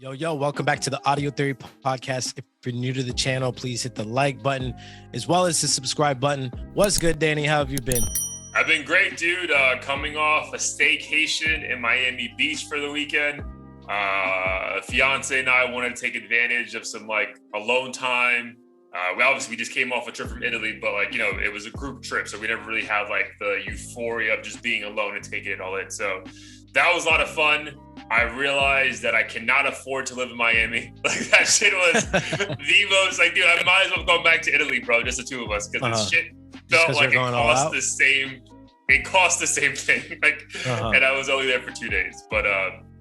Yo, welcome back to the Audio Theory Podcast. If you're new to the channel, please hit the like button as well as the subscribe button. What's good, Danny? How have you been? I've been great, dude. Coming off a staycation in Miami Beach for the weekend. Fiance and I wanted to take advantage of some alone time. We just came off a trip from Italy, but it was a group trip, so we never really had the euphoria of just being alone and taking it all in. So that was a lot of fun. I realized that I cannot afford to live in Miami. That shit was the most dude, I might as well go back to Italy, bro, just the two of us, because this shit felt like it cost the same. It cost the same thing. And I was only there for 2 days. But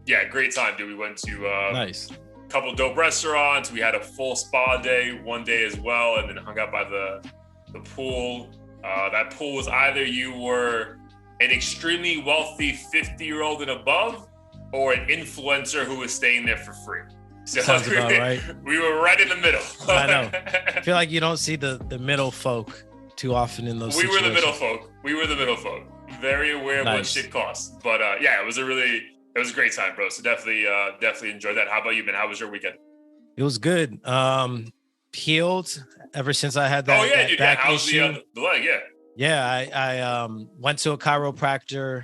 yeah, great time, dude. We went to nice. A couple dope restaurants. We had a full spa day one day as well, and then hung out by the pool. That pool was either you were an extremely wealthy 50-year-old and above, or an influencer who was staying there for free. So sounds about right. We were right in the middle. I know. I feel like you don't see the middle folk too often in those situations. We were the middle folk. Very aware of what shit costs. But yeah, it was a great time, bro. So definitely enjoyed that. How about you, man? How was your weekend? It was good. Healed ever since I had that back issue. The leg, yeah. Yeah, I went to a chiropractor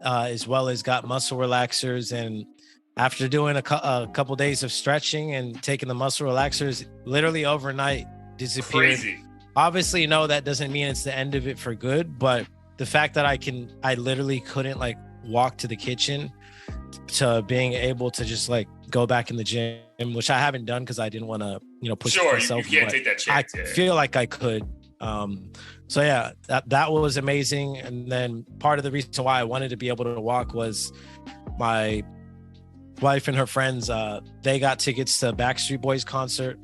as well as got muscle relaxers, and after doing a couple days of stretching and taking the muscle relaxers, literally overnight disappeared. Crazy. Obviously, no, that doesn't mean it's the end of it for good, but the fact that I literally couldn't walk to the kitchen, to being able to just go back in the gym, which I haven't done because I didn't want to push myself. You can't take that chance. I feel like I could. So yeah, that was amazing. And then part of the reason why I wanted to be able to walk was my wife and her friends, they got tickets to Backstreet Boys concert.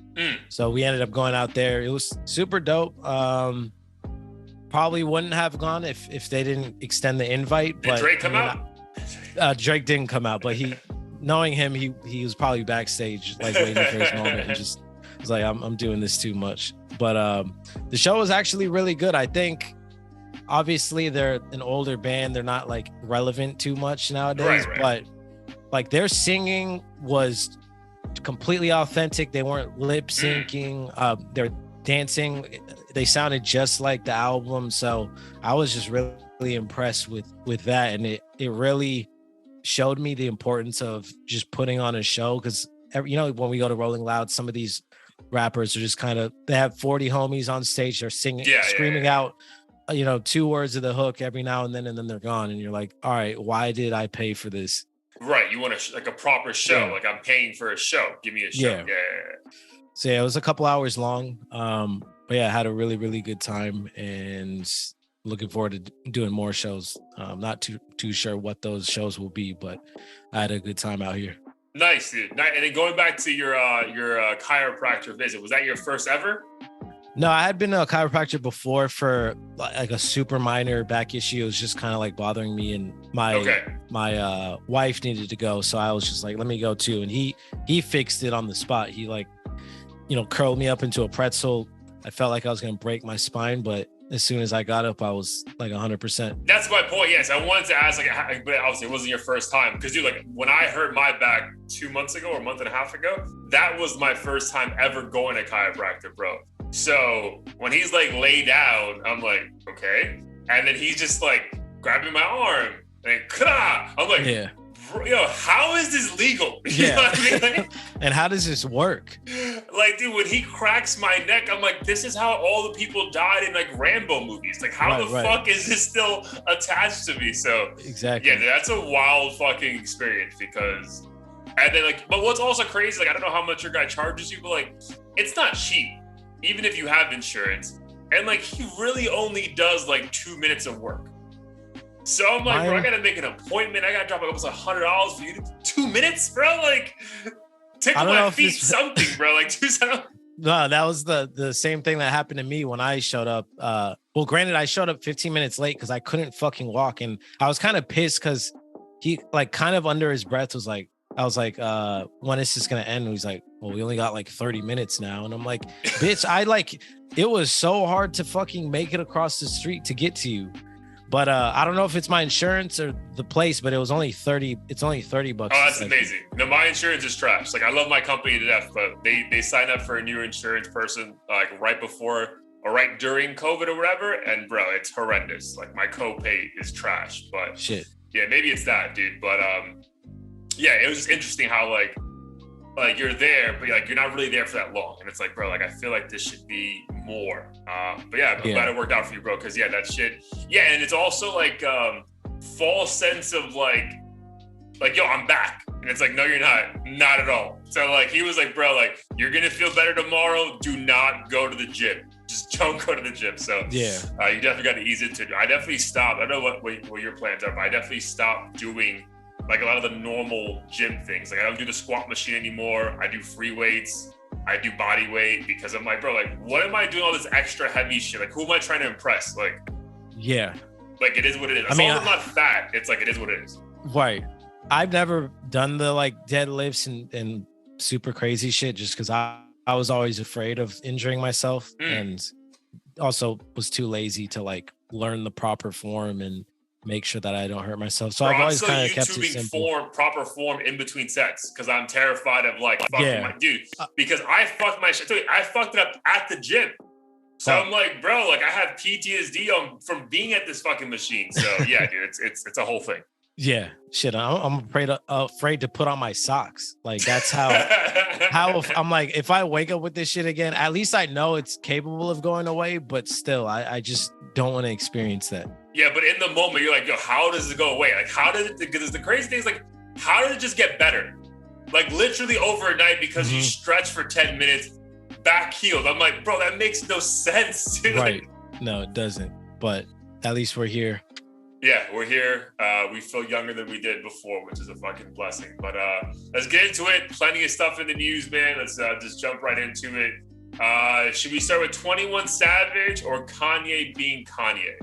So we ended up going out there. It was super dope. Probably wouldn't have gone if they didn't extend the invite. Did Drake come out? Drake didn't come out, but knowing him, he was probably backstage waiting for his moment, and just was like, I'm doing this too much. But the show was actually really good. I think obviously they're an older band, they're not relevant too much nowadays, right. But their singing was completely authentic. They weren't lip syncing. They're dancing. They sounded just like the album. So I was just really impressed with that, and it really showed me the importance of just putting on a show, because when we go to Rolling Loud, some of these rappers are just they have 40 homies on stage, they're singing, screaming out 2 words of the hook every now and then they're gone, and you're like, all right, why did I pay for this? Right, you want a proper show. I'm paying for a show, give me a show. Yeah. So yeah, it was a couple hours long, but yeah, I had a really, really good time, and looking forward to doing more shows. Not too sure what those shows will be, but I had a good time out here. Nice, dude. And then going back to your chiropractor visit, was that your first ever? No, I had been to a chiropractor before for a super minor back issue. It was just bothering me, and my wife needed to go, so I was just like, let me go too. And he fixed it on the spot. He curled me up into a pretzel. I felt like I was gonna break my spine, but as soon as I got up, I was 100%. That's my point. Yes, I wanted to ask, but obviously it wasn't your first time, because dude, when I hurt my back 2 months ago or a month and a half ago, that was my first time ever going to chiropractor, bro. So when he's laid down, I'm like, okay, and then he's just grabbing my arm, and I'm like, yeah. Yo, how is this legal? You know what I mean? And how does this work? Dude, when he cracks my neck, I'm like, this is how all the people died in Rambo movies. How the fuck is this still attached to me? So exactly. Yeah, that's a wild fucking experience, because, and then but what's also crazy, I don't know how much your guy charges you, but it's not cheap, even if you have insurance. And he really only does 2 minutes of work. So I'm like, bro, I gotta make an appointment. I gotta drop almost $100 for you. 2 minutes, bro? Tickle my feet, something, bro. Do something. No, that was the same thing that happened to me when I showed up. Well, granted, I showed up 15 minutes late because I couldn't fucking walk, and I was kind of pissed because he under his breath was like, I was like, when is this gonna end? And he's like, well, we only got 30 minutes now. And I'm like, bitch, it was so hard to fucking make it across the street to get to you. But I don't know if it's my insurance or the place, but it was only 30. It's only $30. Oh, that's amazing. No, my insurance is trash. Like, I love my company to death, but they sign up for a new insurance person like right before or right during COVID or whatever, and bro, it's horrendous. Like, my copay is trash. But shit. Yeah, maybe it's that, dude. But yeah, it was just interesting how like you're there, but like you're not really there for that long, and it's like, bro, like I feel like this should be more. But yeah, I'm glad it worked out for you, bro. Because yeah, that shit. Yeah, and it's also like false sense of like yo, I'm back, and it's like, no, you're not at all. So like he was like, bro, like you're gonna feel better tomorrow. Do not go to the gym. Just don't go to the gym. So yeah, you definitely got to ease into it. I definitely stopped. I don't know what your plans are, but I definitely stopped doing like a lot of the normal gym things. Like I don't do the squat machine anymore. I do free weights. I do body weight because I'm like, bro, like what am I doing all this extra heavy shit? Like who am I trying to impress? Like, yeah, like it is what it is. As long as I'm not fat, it's like it is what it is. Right. I've never done the like deadlifts and super crazy shit just because I was always afraid of injuring myself and also was too lazy to like learn the proper form and make sure that I don't hurt myself. So I've always kind of kept it simple. Proper form in between sets because I'm terrified of like fucking my dude. Because I fucked my shit. I fucked it up at the gym. So I'm like, bro, like I have PTSD from being at this fucking machine. So yeah, dude, it's a whole thing. Yeah, shit. I'm afraid to put on my socks. Like that's how I'm like, if I wake up with this shit again, at least I know it's capable of going away. But still, I just don't want to experience that. Yeah, but in the moment, you're like, yo, how does it go away? Like, how did it? Because the crazy thing is, like, how did it just get better? Like literally overnight because you stretch for 10 minutes, back healed. I'm like, bro, that makes no sense, dude. Right? No, it doesn't. But at least we're here. Yeah, we're here. We feel younger than we did before, which is a fucking blessing. But let's get into it. Plenty of stuff in the news, man. Let's just jump right into it. Should we start with 21 Savage or Kanye being Kanye?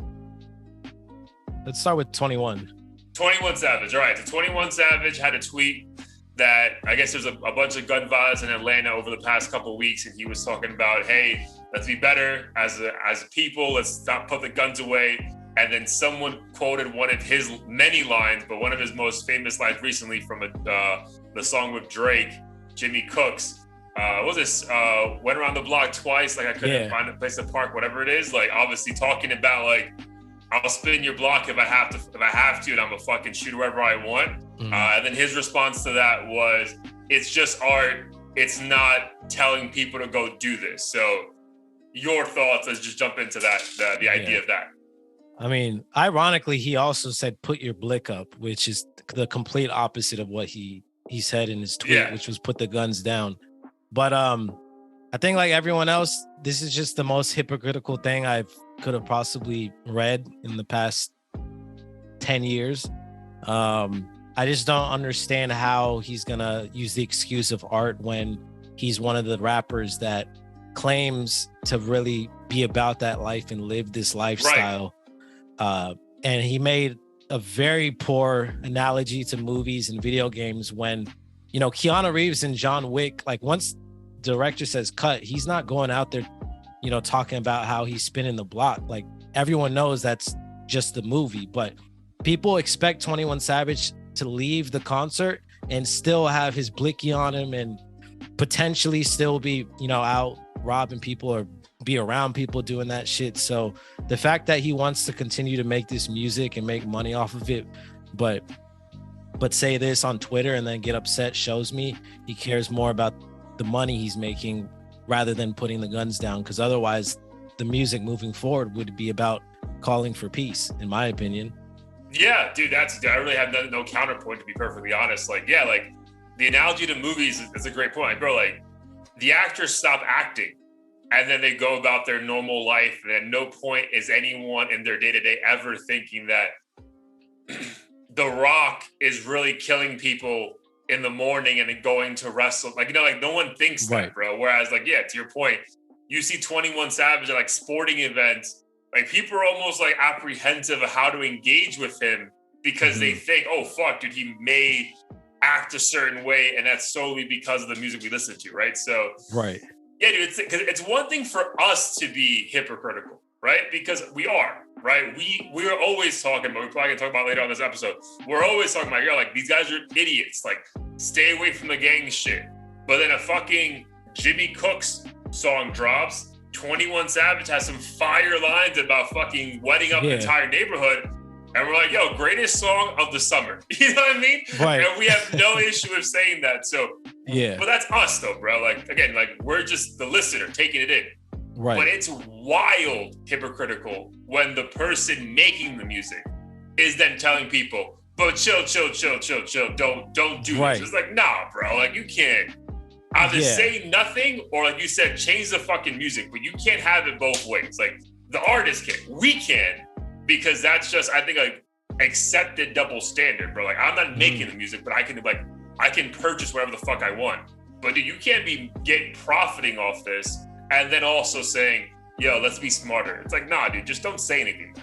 Let's start with 21. 21 Savage. All right. So 21 Savage had a tweet that I guess there's a bunch of gun violence in Atlanta over the past couple of weeks, and he was talking about, hey, let's be better as a people. Let's not put the guns away. And then someone quoted one of his many lines, but one of his most famous lines recently from the song with Drake, Jimmy Cooks. What was this? Went around the block twice, like I couldn't find a place to park, whatever it is. Like obviously talking about like, I'll spin your block if I have to, and I'm gonna fucking shoot wherever I want. And then his response to that was, it's just art. It's not telling people to go do this. So your thoughts, let's just jump into that, the idea of that. I mean, ironically, he also said, put your blick up, which is the complete opposite of what he said in his tweet, which was put the guns down. But I think like everyone else, this is just the most hypocritical thing I could have possibly read in the past 10 years. I just don't understand how he's going to use the excuse of art when he's one of the rappers that claims to really be about that life and live this lifestyle. Right. And he made a very poor analogy to movies and video games when, you know, Keanu Reeves and John Wick, like once the director says cut, he's not going out there, you know, talking about how he's spinning the block. Like everyone knows that's just the movie, but people expect 21 Savage to leave the concert and still have his blicky on him and potentially still be, you know, out robbing people or be around people doing that shit. So the fact that he wants to continue to make this music and make money off of it, but say this on Twitter and then get upset shows me he cares more about the money he's making rather than putting the guns down. Because otherwise the music moving forward would be about calling for peace, in my opinion. Yeah, dude, I really have no counterpoint, to be perfectly honest. Like, yeah, like the analogy to movies is a great point, bro. Like the actors stop acting and then they go about their normal life. And at no point is anyone in their day-to-day ever thinking that The Rock is really killing people in the morning and then going to wrestle. Like, you know, like no one thinks that, bro. Whereas like, yeah, to your point, you see 21 Savage at like sporting events, like people are almost like apprehensive of how to engage with him because they think, oh, fuck, dude, he may act a certain way. And that's solely because of the music we listen to, right? So, yeah, dude, it's one thing for us to be hypocritical. right? Because we are, right? We're always talking about, we're probably gonna talk about later on this episode. We're always talking about, like, these guys are idiots. Like, stay away from the gang shit. But then a fucking Jimmy Cooks song drops. 21 Savage has some fire lines about fucking wetting up an entire neighborhood. And we're like, yo, greatest song of the summer. You know what I mean? Right. And we have no issue with saying that. So, yeah. But that's us though, bro. Like, again, like, we're just the listener taking it in. Right. But it's wild hypocritical when the person making the music is then telling people, but chill. Don't do this. It's like, nah, bro. Like, you can't either say nothing or, like you said, change the fucking music, but you can't have it both ways. Like, the artist can, we can, because that's just, I think, like, accepted double standard, bro. Like, I'm not making the music, but I can purchase whatever the fuck I want. But dude, you can't be profiting off this and then also saying, yo, let's be smarter. It's like, nah, dude, just don't say anything.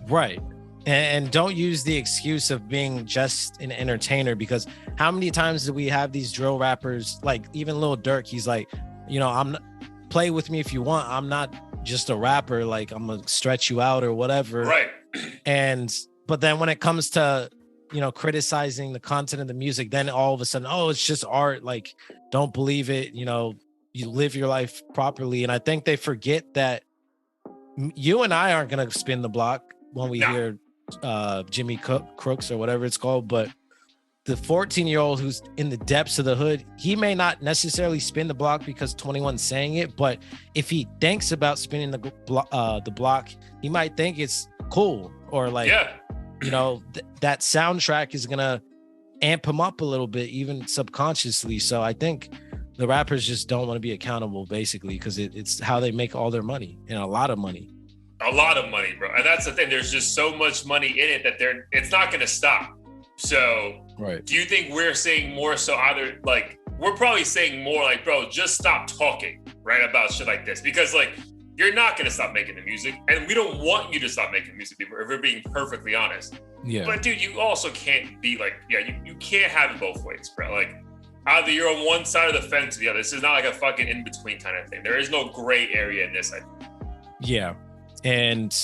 Right. And don't use the excuse of being just an entertainer, because how many times do we have these drill rappers, like even Lil Durk, he's like, you know, I'm play with me if you want. I'm not just a rapper. Like, I'm gonna stretch you out or whatever. Right. But then when it comes to, you know, criticizing the content of the music, then all of a sudden, oh, it's just art. Like, don't believe it. You know, you live your life properly. And I think they forget that you and I aren't going to spin the block when we hear Jimmy Crooks or whatever it's called. But the 14-year-old who's in the depths of the hood, he may not necessarily spin the block because 21's saying it. But if he thinks about spinning the block, he might think it's cool, or like, you know, that soundtrack is going to amp him up a little bit, even subconsciously. So I think the rappers just don't want to be accountable, basically, because it's how they make all their money, and a lot of money. A lot of money, bro. And that's the thing. There's just so much money in it that it's not going to stop. So do you think we're saying more so either, like, we're probably saying more like, bro, just stop talking, right, about shit like this? Because, like, you're not going to stop making the music, and we don't want you to stop making music, if we're being perfectly honest. Yeah. But, dude, you also can't be like, you can't have it both ways, bro. Like, either you're on one side of the fence or the other. This is not like a fucking in-between kind of thing. There is no gray area in this, I think. Yeah. And,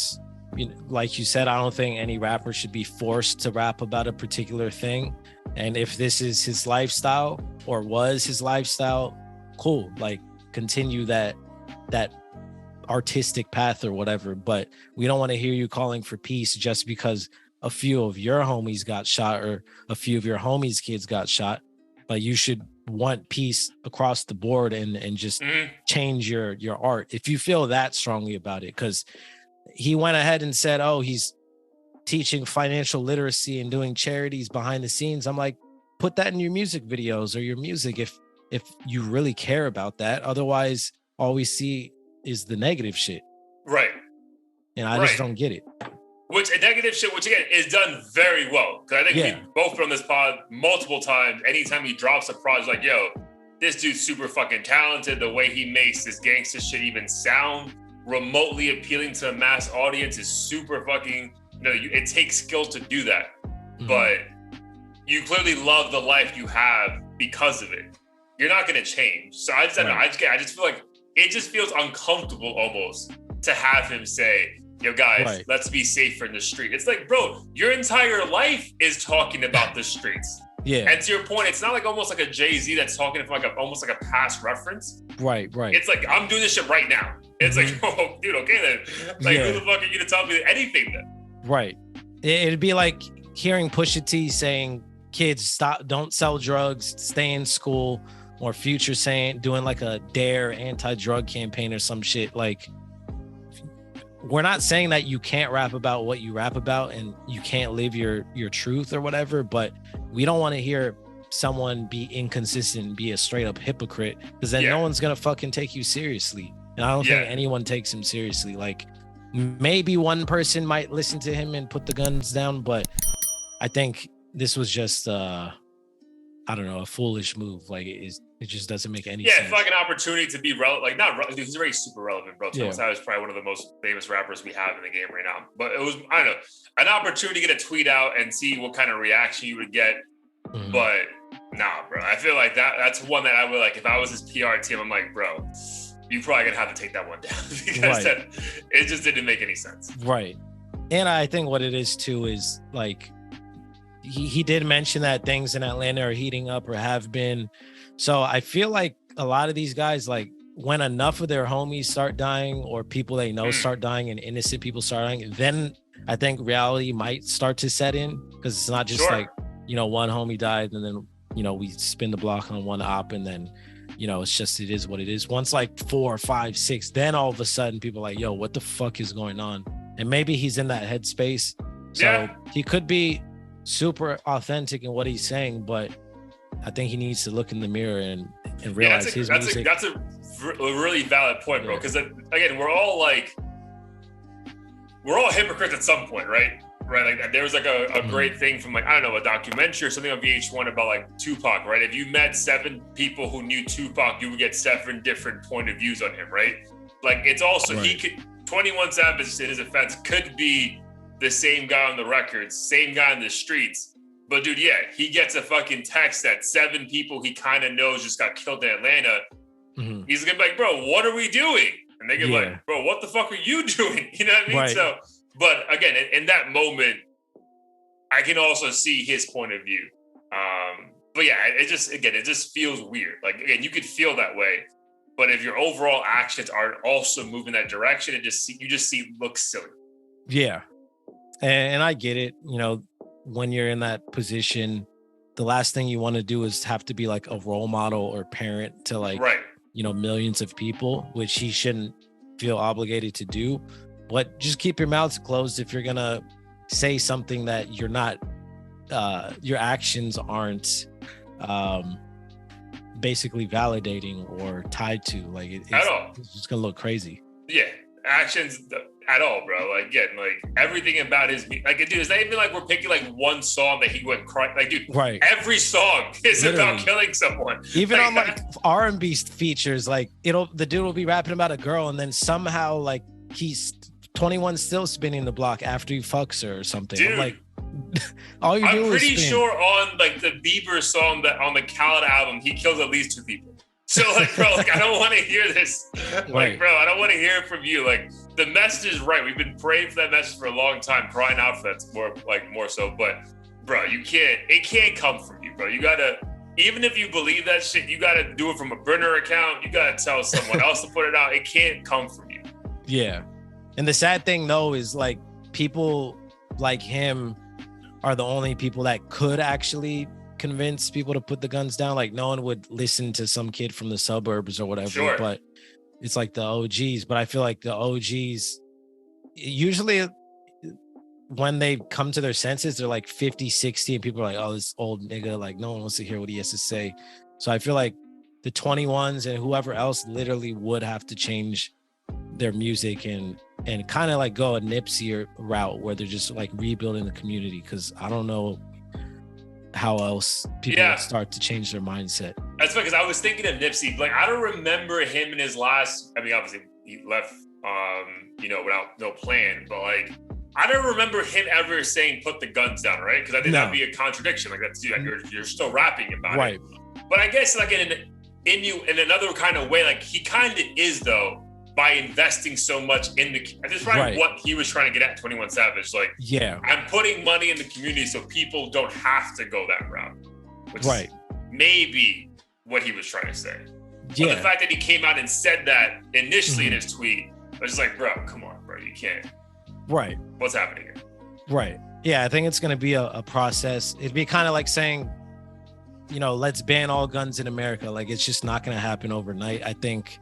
you know, like you said, I don't think any rapper should be forced to rap about a particular thing. And if this is his lifestyle or was his lifestyle, cool. Like, continue that artistic path or whatever. But we don't want to hear you calling for peace just because a few of your homies got shot or a few of your homies' kids got shot. But you should want peace across the board and just change your art if you feel that strongly about it. Because he went ahead and said, oh, he's teaching financial literacy and doing charities behind the scenes. I'm like, put that in your music videos or your music if you really care about that. Otherwise, all we see is the negative shit. Right. And I just don't get it. Which negative shit, which again is done very well. Because I think we've both been on this pod multiple times. Anytime he drops a project, like, yo, this dude's super fucking talented. The way he makes this gangster shit even sound remotely appealing to a mass audience is super fucking, it takes skill to do that. Mm-hmm. But you clearly love the life you have because of it. You're not going to change. So I just feel like it just feels uncomfortable almost to have him say, yo, guys, let's be safer in the street. It's like, bro, your entire life is talking about the streets. Yeah. And to your point, it's not like almost like a Jay-Z that's talking from like almost like a past reference. Right. It's like, I'm doing this shit right now. It's like, oh, dude, okay then. Like, who the fuck are you to tell me anything then? Right. It'd be like hearing Pusha T saying, kids, don't sell drugs, stay in school, or Future doing like a DARE anti-drug campaign or some shit. Like, we're not saying that you can't rap about what you rap about and you can't live your truth or whatever, but we don't want to hear someone be inconsistent, be a straight up hypocrite, because then no one's gonna fucking take you seriously. And I don't think anyone takes him seriously. Like, maybe one person might listen to him and put the guns down, but I think this was just I don't know, a foolish move. Like, it just doesn't make any sense. Yeah, it's like an opportunity to be relevant. Like, not relevant. He's already super relevant, bro. Thomas is probably one of the most famous rappers we have in the game right now. But it was, I don't know, an opportunity to get a tweet out and see what kind of reaction you would get. Mm-hmm. But nah, bro. I feel like that's one that I would, like, if I was his PR team, I'm like, bro, you're probably gonna have to take that one down because it just didn't make any sense. Right. And I think what it is too is like he did mention that things in Atlanta are heating up or have been. So I feel like a lot of these guys, like when enough of their homies start dying or people they know start dying and innocent people start dying, then I think reality might start to set in, because it's not just like, you know, one homie died and then, you know, we spin the block on one op and then, you know, it's just, it is what it is. Once like 4, 5, 6, then all of a sudden people are like, yo, what the fuck is going on? And maybe he's in that headspace. So he could be super authentic in what he's saying, but I think he needs to look in the mirror and realize his music. That's a really valid point, bro. Because again, we're all hypocrites at some point, right? Right. Like there was like a great thing from like, I don't know, a documentary or something on VH1 about like Tupac, right? If you met 7 people who knew Tupac, you would get 7 different point of views on him, right? Like it's also, he could, 21 Savage in his offense could be the same guy on the records, same guy in the streets. But dude, he gets a fucking text that 7 people he kind of knows just got killed in Atlanta. He's gonna be like, bro, what are we doing? And they get like, bro, what the fuck are you doing? You know what I mean? Right. So, but again, in that moment, I can also see his point of view. But yeah, it just feels weird. Like again, you could feel that way, but if your overall actions aren't also moving that direction, you just see looks silly. Yeah. And I get it. You know, when you're in that position, the last thing you want to do is have to be like a role model or parent to like, you know, millions of people, which he shouldn't feel obligated to do. But just keep your mouths closed if you're going to say something that you're not, your actions aren't basically validating or tied to. Like it's just going to look crazy. Yeah. Actions at all, bro. Like, again, like everything about his, like, dude, it's not even like we're picking like one song that he went cry. Like, dude, every song is about killing someone. Even like, on like R&B features, like the dude will be rapping about a girl, and then somehow like he's 21 still spinning the block after he fucks her or something. Dude, I'm like, all you do is pretty sure on like the Bieber song that on the Khaled album, he kills at least 2 people. So like, bro, like I don't want to hear this. Like, bro, I don't want to hear it from you. Like the message is right. We've been praying for that message for a long time, crying out for that more so. But bro, it can't come from you, bro. You gotta, even if you believe that shit, you gotta do it from a burner account. You gotta tell someone else to put it out. It can't come from you. Yeah. And the sad thing though is like people like him are the only people that could actually convince people to put the guns down. Like no one would listen to some kid from the suburbs or whatever, but it's like the OGs. But I feel like the OGs usually when they come to their senses, they're like 50, 60 and people are like, oh, this old nigga, like no one wants to hear what he has to say. So I feel like the 21s and whoever else literally would have to change their music and kind of like go a Nipsey route where they're just like rebuilding the community, because I don't know how else people start to change their mindset. That's because I was thinking of Nipsey. Like I don't remember him in his last, I mean obviously he left you know, without no plan, but like I don't remember him ever saying put the guns down, right? Because I think that'd be a contradiction. Like that's you're still rapping about it. But I guess like in another kind of way, like he kind of is though, by investing so much in the, and that's probably what he was trying to get at 21 Savage. Like, I'm putting money in the community so people don't have to go that route. Which is maybe what he was trying to say. But the fact that he came out and said that initially in his tweet, I was just like, bro, come on, bro, you can't. What's happening here? Yeah, I think it's going to be a process. It'd be kind of like saying, you know, let's ban all guns in America. Like, it's just not going to happen overnight. I think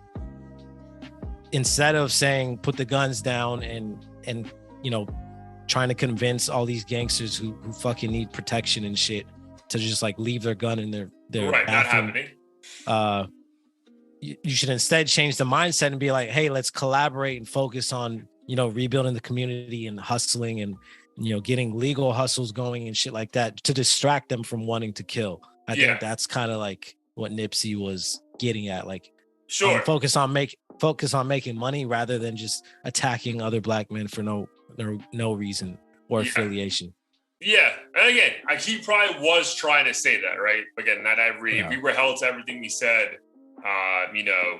instead of saying put the guns down and you know, trying to convince all these gangsters who fucking need protection and shit to just like leave their gun in their bathroom, not happening. You should instead change the mindset and be like, hey, let's collaborate and focus on, you know, rebuilding the community and hustling and, you know, getting legal hustles going and shit like that to distract them from wanting to kill. I think that's kind of like what Nipsey was getting at. Like, focus on making money rather than just attacking other black men for no reason or affiliation. Yeah, and again, he probably was trying to say that, right? Again, not every we were held to everything we said.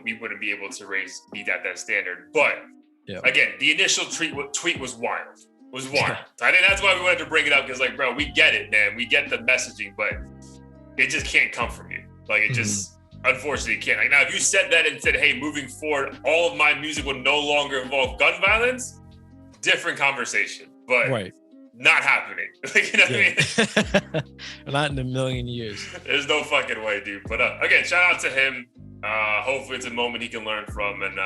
we wouldn't be able to meet that standard. But again, the initial tweet was wild. I think that's why we wanted to bring it up, because like, bro, we get it, man. We get the messaging, but it just can't come from you. Like, it just unfortunately can't. Like, now, if you said that and said, hey, moving forward, all of my music will no longer involve gun violence, different conversation. But not happening. Like, you know what I mean? Not in a million years. There's no fucking way, dude. But again, shout out to him. Hopefully it's a moment he can learn from. And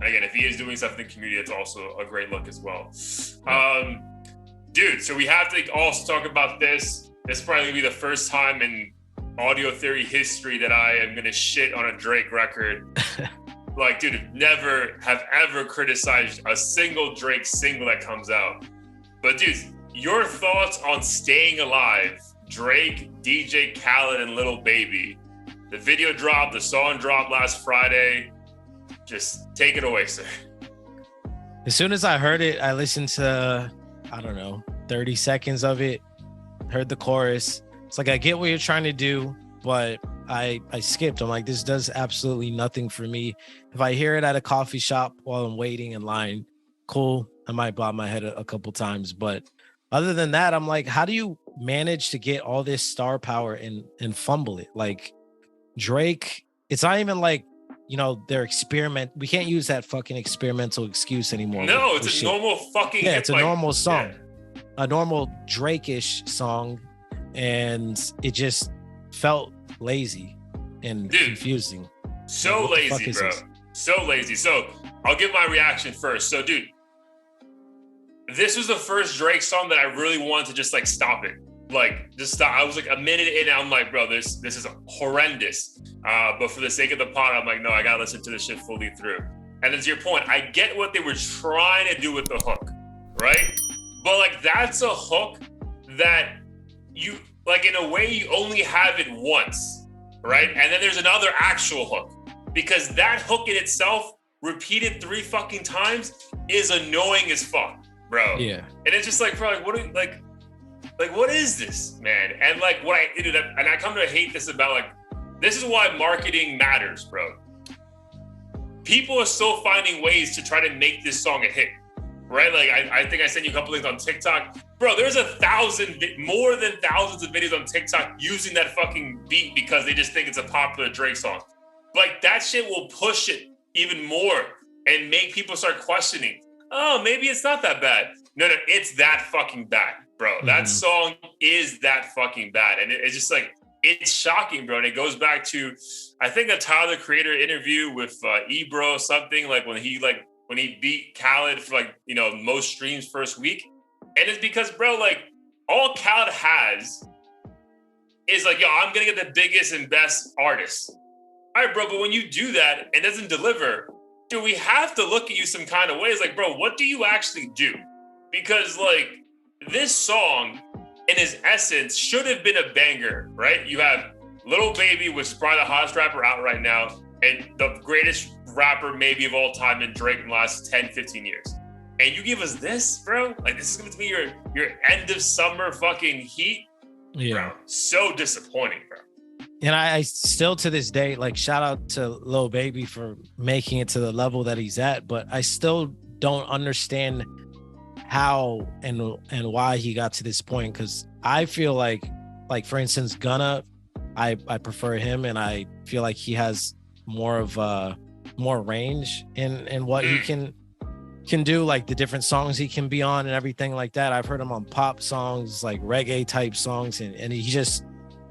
again, if he is doing something in the community, it's also a great look as well. Dude, so we have to also talk about this. This is probably going to be the first time in audio theory history that I am going to shit on a Drake record. Like, dude, never have ever criticized a single Drake single that comes out. But dude, your thoughts on Staying Alive, Drake, DJ Khaled, and Lil Baby. The video dropped, the song dropped last Friday. Just take it away, sir. As soon as I heard it, I listened to, 30 seconds of it, heard the chorus. It's like, I get what you're trying to do, but I skipped. I'm like, this does absolutely nothing for me. If I hear it at a coffee shop while I'm waiting in line, cool. I might bob my head a couple times, but other than that, I'm like, how do you manage to get all this star power and fumble it? Like, Drake, it's not even like, their experiment. We can't use that fucking experimental excuse anymore. No, it's a normal fucking it's a normal song, a normal Drake-ish song, and it just felt lazy and confusing. So lazy, bro. So lazy. So I'll give my reaction first. So, dude, this was the first Drake song that I really wanted to just like stop it. Like, just stop. I was like a minute in and I'm like, bro, this is horrendous. But for the sake of the pod, I'm like, no, I gotta listen to this shit fully through. And then to your point, I get what they were trying to do with the hook, right? But like, that's a hook that you, like, in a way, you only have it once, right? And then there's another actual hook, because that hook in itself, repeated 3 fucking times, is annoying as fuck. Bro. Yeah. And it's just like, bro, like, what is this, man? And like, I come to hate this about, like, this is why marketing matters, bro. People are still finding ways to try to make this song a hit, right? Like, I think I sent you a couple links on TikTok. Bro, there's more than thousands of videos on TikTok using that fucking beat because they just think it's a popular Drake song. Like, that shit will push it even more and make people start questioning. Oh, maybe it's not that bad. No, it's that fucking bad, bro. That song is that fucking bad. And it's just like, it's shocking, bro. And it goes back to, I think, a Tyler Creator interview with Ebro, something like when he beat Khaled for like, most streams first week. And it's because, bro, like, all Khaled has is like, yo, I'm going to get the biggest and best artist. All right, bro, but when you do that and doesn't deliver, dude, we have to look at you some kind of ways. Like, bro, what do you actually do? Because, like, this song, in its essence, should have been a banger, right? You have Lil Baby, which is probably the hottest rapper out right now, and the greatest rapper maybe of all time in Drake in the last 10, 15 years. And you give us this, bro? Like, this is going to be your end of summer fucking heat? Yeah. Bro, so disappointing, bro. And I still, to this day, like, shout out to Lil Baby for making it to the level that he's at, but I still don't understand how and why he got to this point. Because I feel like for instance, Gunna, I prefer him, and I feel like he has more range in what he can do, like the different songs he can be on and everything like that. I've heard him on pop songs, like reggae type songs, and he just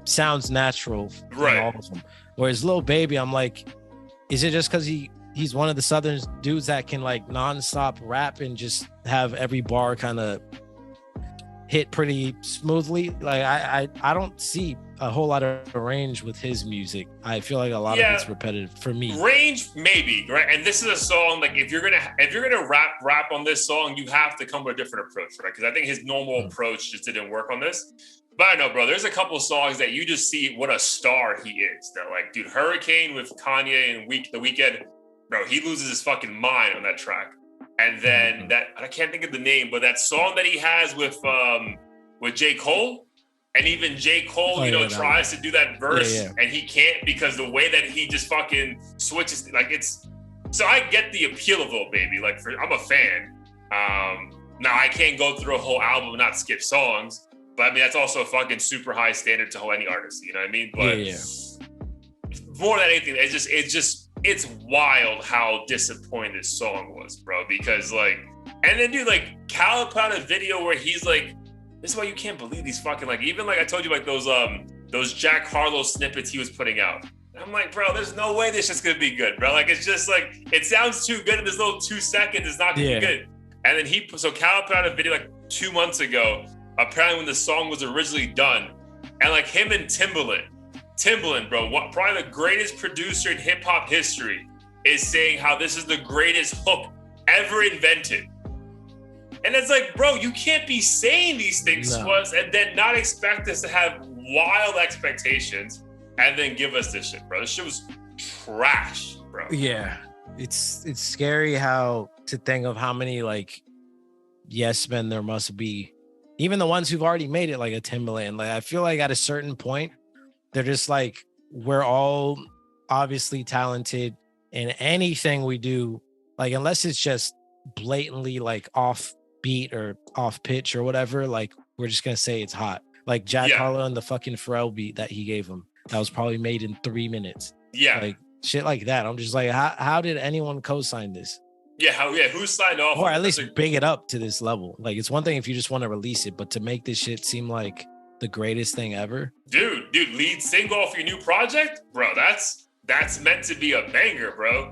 sounds natural, right, in all of them. Whereas Lil Baby, I'm like, is it just because he's one of the Southern dudes that can like nonstop rap and just have every bar kind of hit pretty smoothly? Like, I don't see a whole lot of range with his music. I feel like a lot of it's repetitive for me. Range, maybe, right? And this is a song, like, if you're gonna rap on this song, you have to come with a different approach, right? Because I think his normal approach just didn't work on this. But I know, bro, there's a couple of songs that you just see what a star he is. That, like, dude, Hurricane with Kanye and The Weeknd, bro, he loses his fucking mind on that track. And then that, I can't think of the name, but that song that he has with J. Cole, And even J. Cole, tries to do that verse and he can't because the way that he just fucking switches, like it's. So I get the appeal of Lil Baby. Like I'm a fan. Now I can't go through a whole album and not skip songs, but I mean that's also a fucking super high standard to hold any artist. You know what I mean? But more than anything, it's wild how disappointing this song was, bro. Because like, and then dude, like Khaled put out a video where he's like. This is why you can't believe these fucking, like, even like I told you, like those Jack Harlow snippets he was putting out. And I'm like, bro, there's no way this is gonna be good, bro. Like, it's just like, it sounds too good in this little 2 seconds. It's not gonna be good. And then Khaled put out a video like 2 months ago, apparently when the song was originally done. And like him and Timbaland, bro, probably the greatest producer in hip hop history, is saying how this is the greatest hook ever invented. And it's like, bro, you can't be saying these things to us and then not expect us to have wild expectations and then give us this shit, bro. This shit was trash, bro. Yeah. It's scary to think of how many like yes men there must be. Even the ones who've already made it, like a Timbaland. Like I feel like at a certain point, they're just like, we're all obviously talented in anything we do. Like unless it's just blatantly like off beat or off pitch or whatever, like we're just gonna say it's hot. Like Jack Harlow and the fucking Pharrell beat that he gave him, that was probably made in 3 minutes. Like shit like that. I'm just like, how did anyone co-sign this? Who signed off? Or at least big it up to this level. Like it's one thing if you just want to release it, but to make this shit seem like the greatest thing ever. Dude, lead single off your new project, bro. That's meant to be a banger, bro.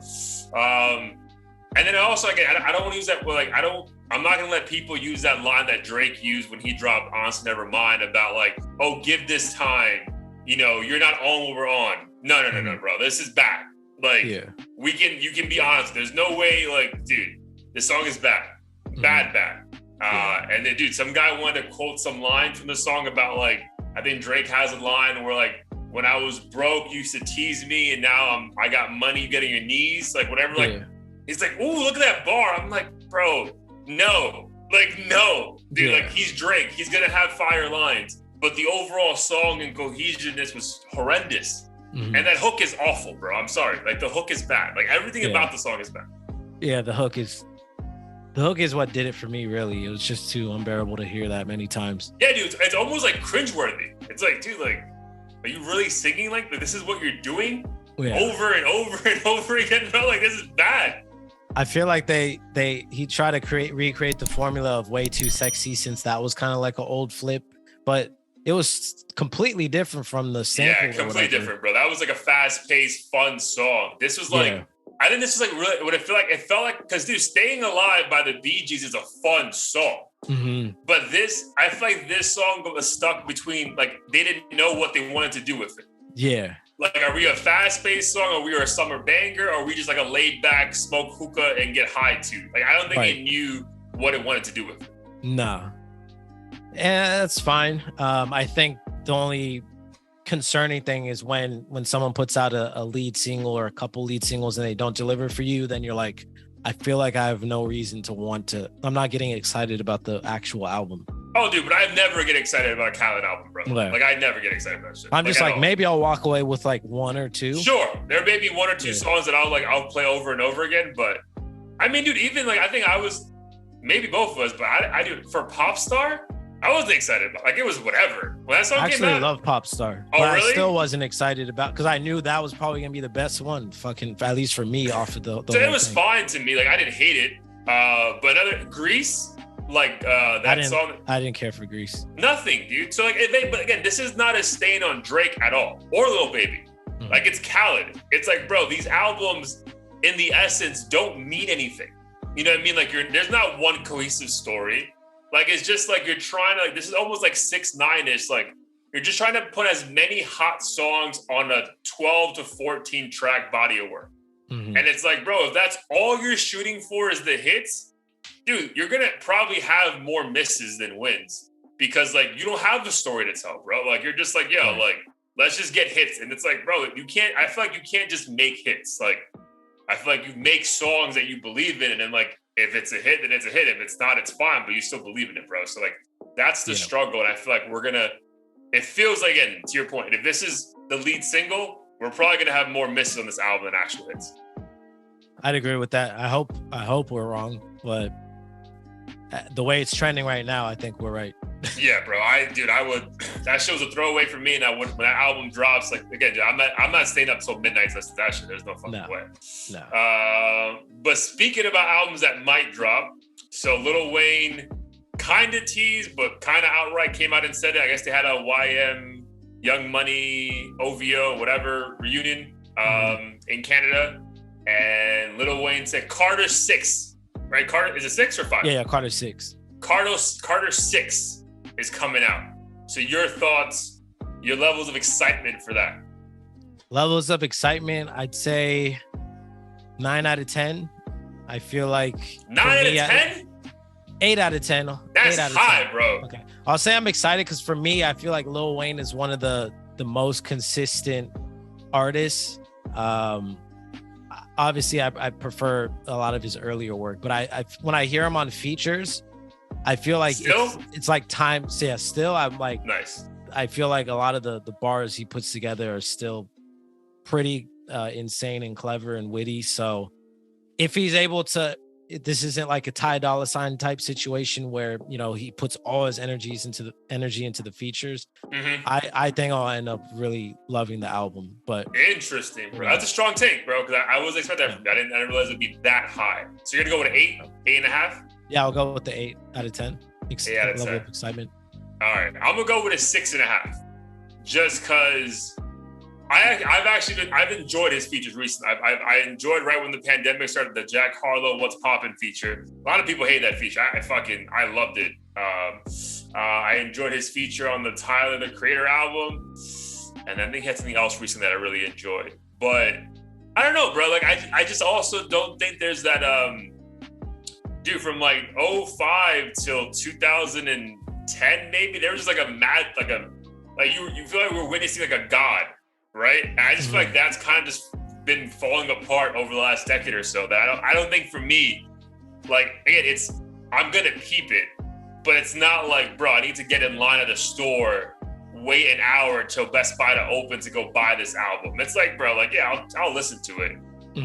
And then also, again, I don't want to use that. Like, I'm not gonna let people use that line that Drake used when he dropped "Honest Nevermind" about like, oh, give this time. You're not on what we're on. No, bro. This is bad. Like, you can be honest. There's no way, like, dude, this song is bad. Bad. And then, dude, some guy wanted to quote some line from the song about like, I think Drake has a line where like, when I was broke, you used to tease me, and now I got money, you get on your knees, like whatever. Like, he's like, ooh, look at that bar. I'm like, bro, no, dude. Like he's Drake. He's gonna have fire lines, but the overall song and cohesiveness was horrendous. And that hook is awful, bro. I'm sorry. Like the hook is bad. Like everything about the song is bad. Yeah, the hook is what did it for me, really. It was just too unbearable to hear that many times. Yeah, dude, it's almost like cringeworthy. It's like, dude, like, are you really singing like this is what you're doing over and over and over again, bro? Like this is bad. I feel like he tried to recreate the formula of Way Too Sexy, since that was kind of like an old flip, but it was completely different from the sample. Yeah, completely different, bro. That was like a fast-paced, fun song. This was like, I think this is like really what it felt like, because dude, Staying Alive by the Bee Gees is a fun song. But I feel like this song was stuck between, like, they didn't know what they wanted to do with it. Yeah. Like, are we a fast-paced song? Are we a summer banger? Or are we just like a laid-back, smoke hookah and get high to? Like, I don't think it knew what it wanted to do with it. Nah. And that's fine. I think the only concerning thing is when someone puts out a lead single or a couple lead singles and they don't deliver for you, then you're like, I feel like I have no reason to I'm not getting excited about the actual album. Oh, dude, but I never get excited about a Khaled album, bro. Yeah. Like, I never get excited about shit. I'm just like, maybe I'll walk away with like one or two. Sure. There may be one or two songs that I'll play over and over again. But I mean, dude, even like, I think I was, maybe both of us, but I do, for Popstar, I wasn't excited about, like, it was whatever. When that song came out. I actually love Popstar. Oh, but really? I still wasn't excited about, because I knew that was probably going to be the best one, fucking, at least for me, off of the so it was fine to me. Like, I didn't hate it. But Grease, like that song. I didn't care for Grease. Nothing, dude. So, like, but again, this is not a stain on Drake at all, or Lil Baby. Like, it's Khaled. It's like, bro, these albums, in the essence, don't mean anything. You know what I mean? Like, there's not one cohesive story. Like, it's just like you're trying to, like, this is almost like 6ix9ine-ish. Like, you're just trying to put as many hot songs on a 12 to 14 track body of work. And it's like, bro, if that's all you're shooting for is the hits, dude, you're going to probably have more misses than wins, because, like, you don't have the story to tell, bro. Like, you're just like, yo, like, let's just get hits. And it's like, bro, I feel like you can't just make hits. Like, I feel like you make songs that you believe in, and then, like, if it's a hit, then it's a hit. If it's not, it's fine, but you still believe in it, bro. So, like, that's the struggle. And I feel like we're going to it feels like, again, to your point, if this is the lead single, we're probably gonna have more misses on this album than actual hits. I'd agree with that. I hope we're wrong, but the way it's trending right now, I think we're right. Yeah, bro. I would. That show's a throwaway for me. And when that album drops, like again, dude, I'm not staying up till midnight to listen to that shit. There's no fucking way. No. But speaking about albums that might drop, so Lil Wayne kind of teased, but kind of outright came out and said it. I guess they had a YM Young Money OVO whatever reunion in Canada, and Lil Wayne said Carter 6. Right? Carter, is it 6 or 5? Yeah, Carter 6. Carter 6 is coming out. So your thoughts, your levels of excitement for that? Levels of excitement, I'd say 9 out of 10. I feel like 9 out of 10? 8 out of 10. That's 8 out of high, 10. bro. Okay. I'll say I'm excited because for me, I feel like Lil Wayne is one of the most consistent artists. Obviously, I prefer a lot of his earlier work, but I when I hear him on features, I feel like it's like time. So yeah, still I'm like nice. I feel like a lot of the bars he puts together are still pretty insane and clever and witty. So if he's able to, this isn't like a Ty Dolla $ign type situation where, you know, he puts all his energy into the features. Mm-hmm. I think I'll end up really loving the album. But interesting, bro. That's a strong take, bro. Because I was expecting that from you. I didn't realize it'd be that high. So you're gonna go with an 8, 8.5? Yeah, I'll go with the 8 out of 10. 8 out of 10. Level of excitement. All right, I'm gonna go with a 6.5, just because I've enjoyed his features recently. I enjoyed right when the pandemic started the Jack Harlow "What's Poppin" feature. A lot of people hate that feature. I loved it. I enjoyed his feature on the Tyler the Creator album, and I think he had something else recently that I really enjoyed. But I don't know, bro. Like I just also don't think there's that dude from like 05 till 2010 maybe. There was just like you feel like we're witnessing like a god. Right? And I just feel like that's kind of just been falling apart over the last decade or so. That I don't think for me, like, again, I'm gonna peep it, but it's not like, bro, I need to get in line at a store, wait an hour until Best Buy to open to go buy this album. It's like, bro, like, yeah, I'll listen to it,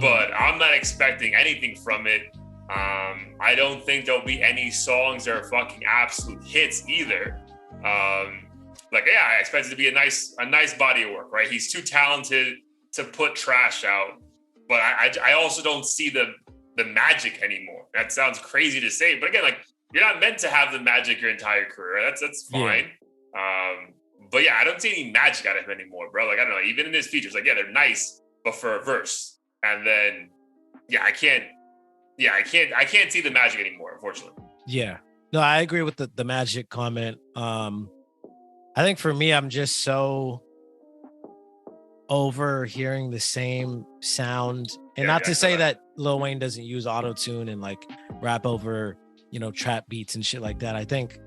but I'm not expecting anything from it. I don't think there'll be any songs that are fucking absolute hits either. Like, yeah, I expect it to be a nice body of work, right? He's too talented to put trash out, but I also don't see the magic anymore. That sounds crazy to say, but again, like, you're not meant to have the magic your entire career. That's fine. Yeah. But yeah, I don't see any magic out of him anymore, bro. Like, I don't know, even in his features, like, yeah, they're nice, but for a verse, and then, yeah, I can't see the magic anymore, unfortunately. Yeah, no, I agree with the magic comment. I think for me, I'm just so over hearing the same sound, and not to say that Lil Wayne doesn't use auto-tune and like rap over, you know, trap beats and shit like that. I think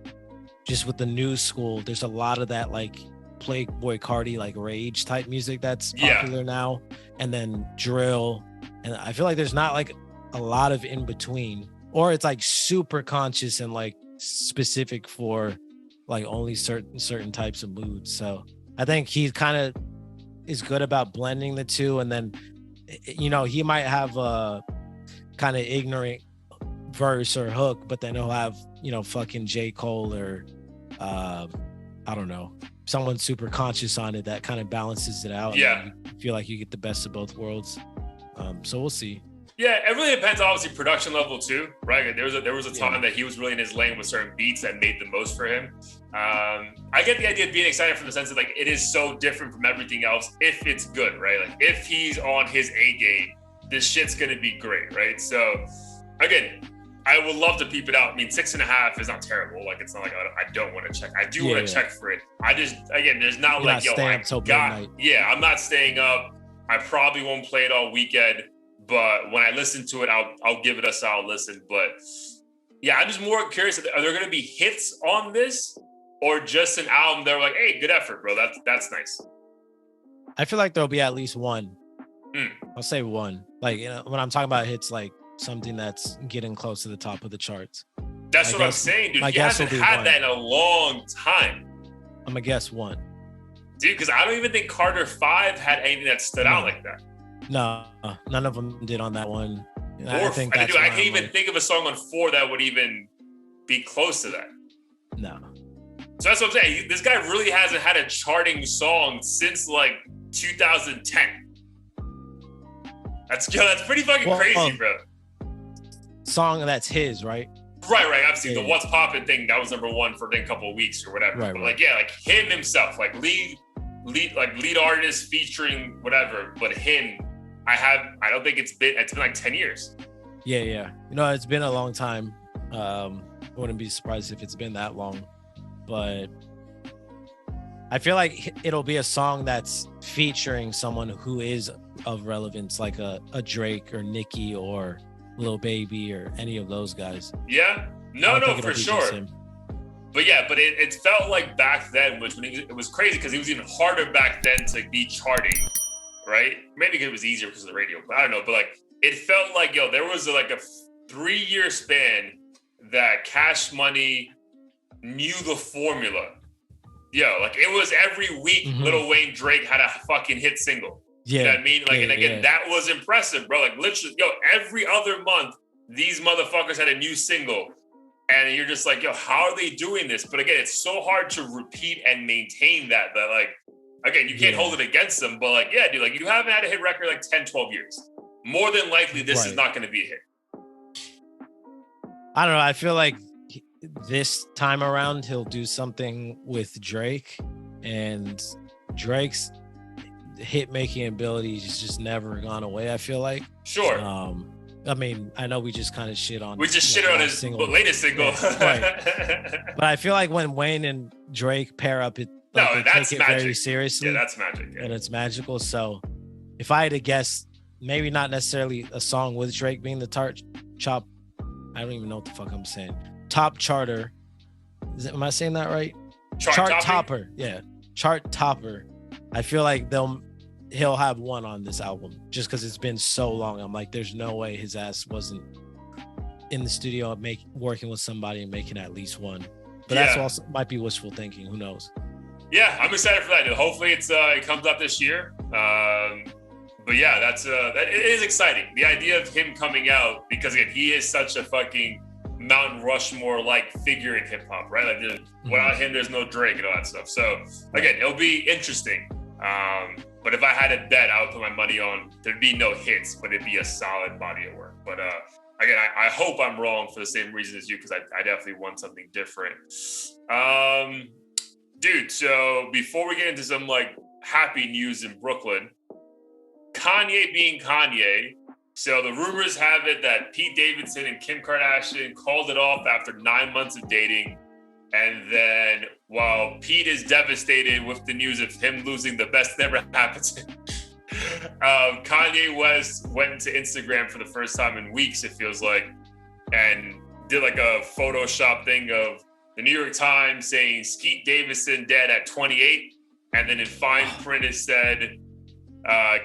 just with the new school, there's a lot of that like Playboy Carti, like rage type music that's popular now, and then drill. And I feel like there's not like a lot of in between, or it's like super conscious and like specific for like only certain types of moods. So I think he kind of is good about blending the two. And then, you know, he might have a kind of ignorant verse or hook, but then he'll have, you know, fucking J. Cole or I don't know, someone super conscious on it that kind of balances it out. Yeah. You feel like you get the best of both worlds. So we'll see. Yeah, it really depends, obviously, production level too, right? There was a time that he was really in his lane with certain beats that made the most for him. I get the idea of being excited from the sense that like it is so different from everything else if it's good, right? Like if he's on his A game, this shit's gonna be great, right? So again, I would love to peep it out. I mean, 6.5 is not terrible. Like it's not like I don't want to check. I do want to check for it. I just, again, there's not like, I'm not staying up. I probably won't play it all weekend. But when I listen to it, I'll give it a solid listen. But yeah, I'm just more curious. Are there going to be hits on this, or just an album? They're like, hey, good effort, bro. That's nice. I feel like there'll be at least one. I'll say one. Like, you know, when I'm talking about hits, like something that's getting close to the top of the charts. That's what I'm saying, dude. He hasn't had that in a long time. I'm gonna guess one. Dude, because I don't even think Carter 5 had anything that stood out like that. No, none of them did on that one. I can't even think of a song on 4 that would even be close to that. No. So that's what I'm saying. This guy really hasn't had a charting song since like 2010. That's pretty fucking crazy, bro. Song that's his, right? Right. Obviously, the What's Poppin' thing, that was number 1 for a couple of weeks or whatever. Right, but like him himself, like lead artist featuring whatever. But him, I don't think it's been like 10 years. Yeah. You know, it's been a long time. I wouldn't be surprised if it's been that long. But I feel like it'll be a song that's featuring someone who is of relevance, like a Drake or Nicki or Lil Baby or any of those guys. Yeah, no, for sure. But it felt like back then, which it was crazy because it was even harder back then to be charting, right? Maybe because it was easier because of the radio, but I don't know. But like, it felt like, there was like a 3-year span that Cash Money knew the formula. Like it was every week Lil Wayne Drake had a fucking hit single. Yeah. You know what I mean? Like, and again, that was impressive, bro. Like literally, every other month, these motherfuckers had a new single. And you're just like, how are they doing this? But again, it's so hard to repeat and maintain that like, again, you can't hold it against them. But like, dude, like you haven't had a hit record like 10, 12 years. More than likely, this is not going to be a hit. I don't know. I feel like this time around, he'll do something with Drake, and Drake's hit-making abilities has just never gone away, I feel like. Sure. I mean, I know we just kind of shit on... We just shit on his latest single. Right. But I feel like when Wayne and Drake pair up, they take it very seriously. Yeah, that's magic. Yeah. And it's magical. So if I had to guess, maybe not necessarily a song with Drake being the I don't even know what the fuck I'm saying. Top charter. Am I saying that right? Chart topper. Yeah. Chart topper. I feel like he'll have one on this album just because it's been so long. I'm like, there's no way his ass wasn't in the studio working with somebody and making at least one. But that's also might be wishful thinking. Who knows? Yeah, I'm excited for that, dude. Hopefully it comes out this year. But yeah, that is exciting. The idea of him coming out, because again, he is such a fucking Mount Rushmore-like figure in hip hop, right? Like without him, there's no Drake and all that stuff. So again, it'll be interesting. But if I had a bet, I would put my money on there'd be no hits, but it'd be a solid body of work. But again, I hope I'm wrong for the same reason as you, because I definitely want something different. Dude, so before we get into some like happy news in Brooklyn, Kanye being Kanye. So the rumors have it that Pete Davidson and Kim Kardashian called it off after 9 months of dating. And then while Pete is devastated with the news of him losing the best that ever happened to him, Kanye West went to Instagram for the first time in weeks, it feels like, and did like a Photoshop thing of the New York Times saying SKETE Davidson dead at 28. And then in fine print it said,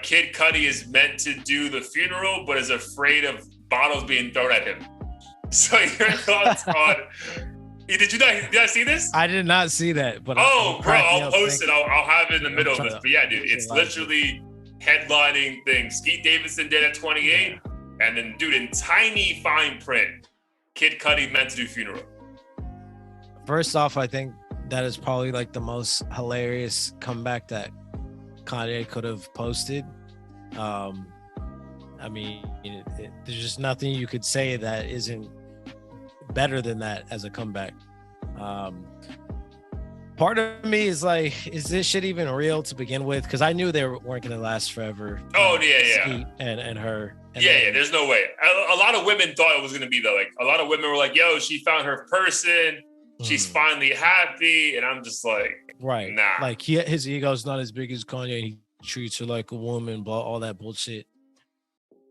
Kid Cudi is meant to do the funeral, but is afraid of bottles being thrown at him. So your thoughts on... Did you not see this? I did not see that, but bro, I'll post it. I'll have it in the middle of this. But yeah, dude, it's literally headlining thing. SKETE Davidson dead at 28, and then dude, in tiny fine print, Kid Cudi meant to do funeral. First off, I think that is probably like the most hilarious comeback that Kanye could have posted. I mean, there's just nothing you could say that isn't better than that as a comeback. Part of me is like, is this shit even real to begin with? Because I knew they weren't going to last forever. Oh, yeah. And her. And yeah, there's no way. A lot of women thought it was going to be though. Like, a lot of women were like, yo, she found her person. She's finally happy. And I'm just like, right. Nah. Like, his ego's not as big as Kanye. And he treats her like a woman, blah, all that bullshit.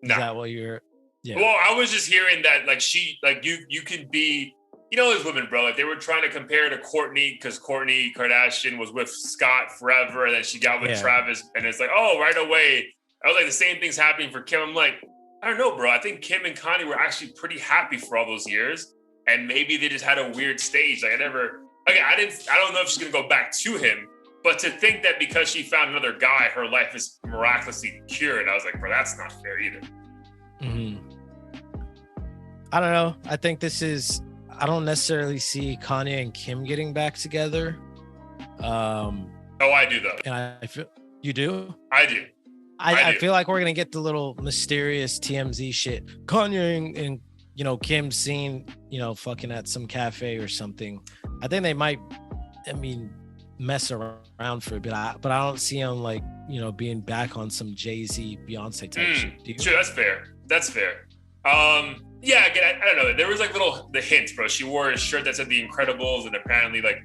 Is that what you're... Yeah. Well, I was just hearing that, like, you could be, as women, bro, like, they were trying to compare to Kourtney, because Kourtney Kardashian was with Scott forever, and then she got with Travis, and it's like, oh, right away. I was like, the same thing's happening for Kim. I'm like, I don't know, bro. I think Kim and Kanye were actually pretty happy for all those years, and maybe they just had a weird stage. Like, I don't know if she's gonna go back to him, But to think that because she found another guy, her life is miraculously cured, I was like, bro, that's not fair either. I don't know. I think I don't necessarily see Kanye and Kim getting back together. I do though. And I feel you do. I do. I feel like we're gonna get the little mysterious TMZ shit. Kanye and you know Kim seen fucking at some cafe or something. I think they might. I mean, mess around for a bit, but I don't see them like being back on some Jay-Z Beyonce type shit. Sure, that's fair. That's fair. Yeah, again, I don't know. There was like the hints, bro. She wore a shirt that said The Incredibles, and apparently like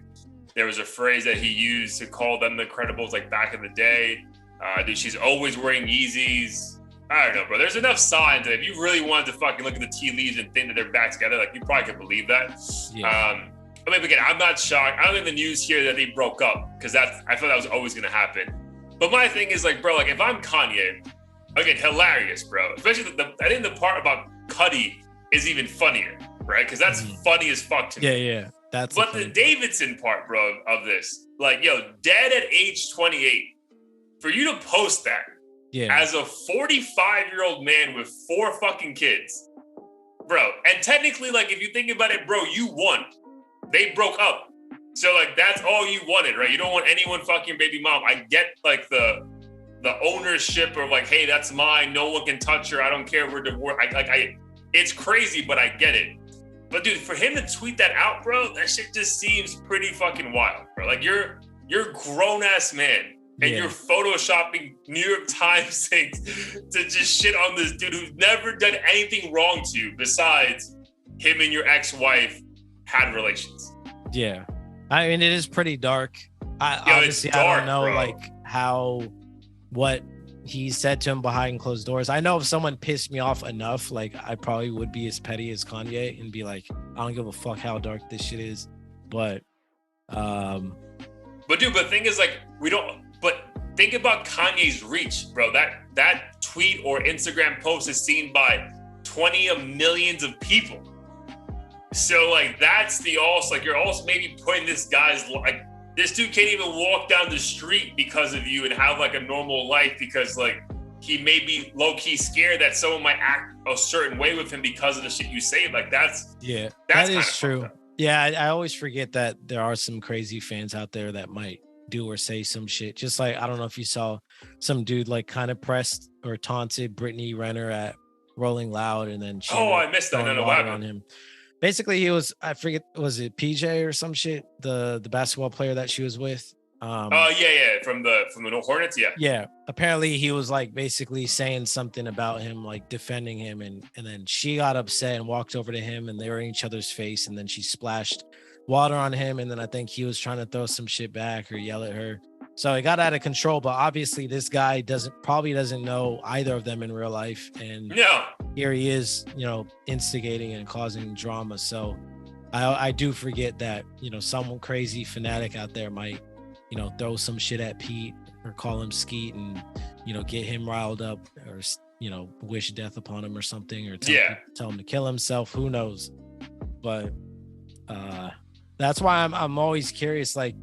there was a phrase that he used to call them The Incredibles like back in the day. Dude, she's always wearing Yeezys. I don't know, bro. There's enough signs that if you really wanted to fucking look at the tea leaves and think that they're back together, like you probably could believe that. Yeah. I mean, again, I'm not shocked. I don't think the news here that they broke up because I thought that was always gonna happen. But my thing is like, bro, like if I'm Kanye, again, hilarious, bro. Especially I think the part about Cudi is even funnier, right? Because that's funny as fuck to me. Yeah. But the Davidson part, bro, of this, like, yo, dead at age 28, for you to post that as a 45-year-old man with 4 fucking kids, bro. And technically, like, if you think about it, bro, you won. They broke up. So, like, that's all you wanted, right? You don't want anyone fucking baby mom. I get, like, the ownership of, like, hey, that's mine. No one can touch her. I don't care. We're divorced. It's crazy, but I get it. But, dude, for him to tweet that out, bro, that shit just seems pretty fucking wild, bro. Like, you're a grown-ass man, and you're photoshopping New York Times things to just shit on this dude who's never done anything wrong to you besides him and your ex-wife had relations. Yeah. I mean, it is pretty dark. Obviously, dark, I don't know, bro. Like, what he said to him behind closed doors. I know if someone pissed me off enough, like, I probably would be as petty as Kanye and be like, I don't give a fuck how dark this shit is. But dude, the thing is, like, but think about Kanye's reach, bro. That tweet or Instagram post is seen by 20 of millions of people. So, like, that's like, you're also maybe putting this guy's, like, this dude can't even walk down the street because of you and have, like, a normal life because, like, he may be low-key scared that someone might act a certain way with him because of the shit you say. Like, that is true. Yeah, I always forget that there are some crazy fans out there that might do or say some shit. Just like, I don't know if you saw some dude, like, kind of pressed or taunted Brittany Renner at Rolling Loud, and then I missed that. No, what happened? On him. Basically, he was, I forget, was it PJ or some shit? The basketball player that she was with. From the Hornets, Yeah. Apparently, he was like basically saying something about him, like defending him, and then she got upset and walked over to him, and they were in each other's face, and then she splashed water on him, and then I think he was trying to throw some shit back or yell at her. So it got out of control, but obviously this guy probably doesn't know either of them in real life. And here he is, instigating and causing drama. So I do forget that, some crazy fanatic out there might, throw some shit at Pete or call him Skeet and, get him riled up or, wish death upon him or something, or tell him to kill himself. Who knows? But that's why I'm always curious, like,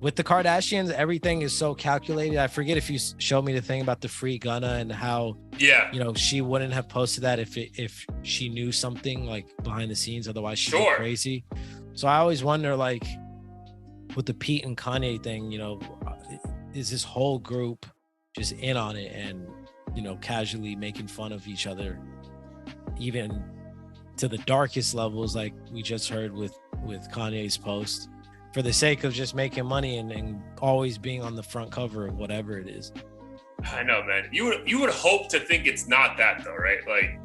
with the Kardashians, everything is so calculated. I forget if you showed me the thing about the Free Gunna and how, she wouldn't have posted that if she knew something like behind the scenes. Otherwise, she'd go crazy. So I always wonder, like, with the Pete and Kanye thing, is this whole group just in on it and, casually making fun of each other, even to the darkest levels, like we just heard with Kanye's post, for the sake of just making money and always being on the front cover of whatever it is. I know, man. You would hope to think it's not that though, right? Like,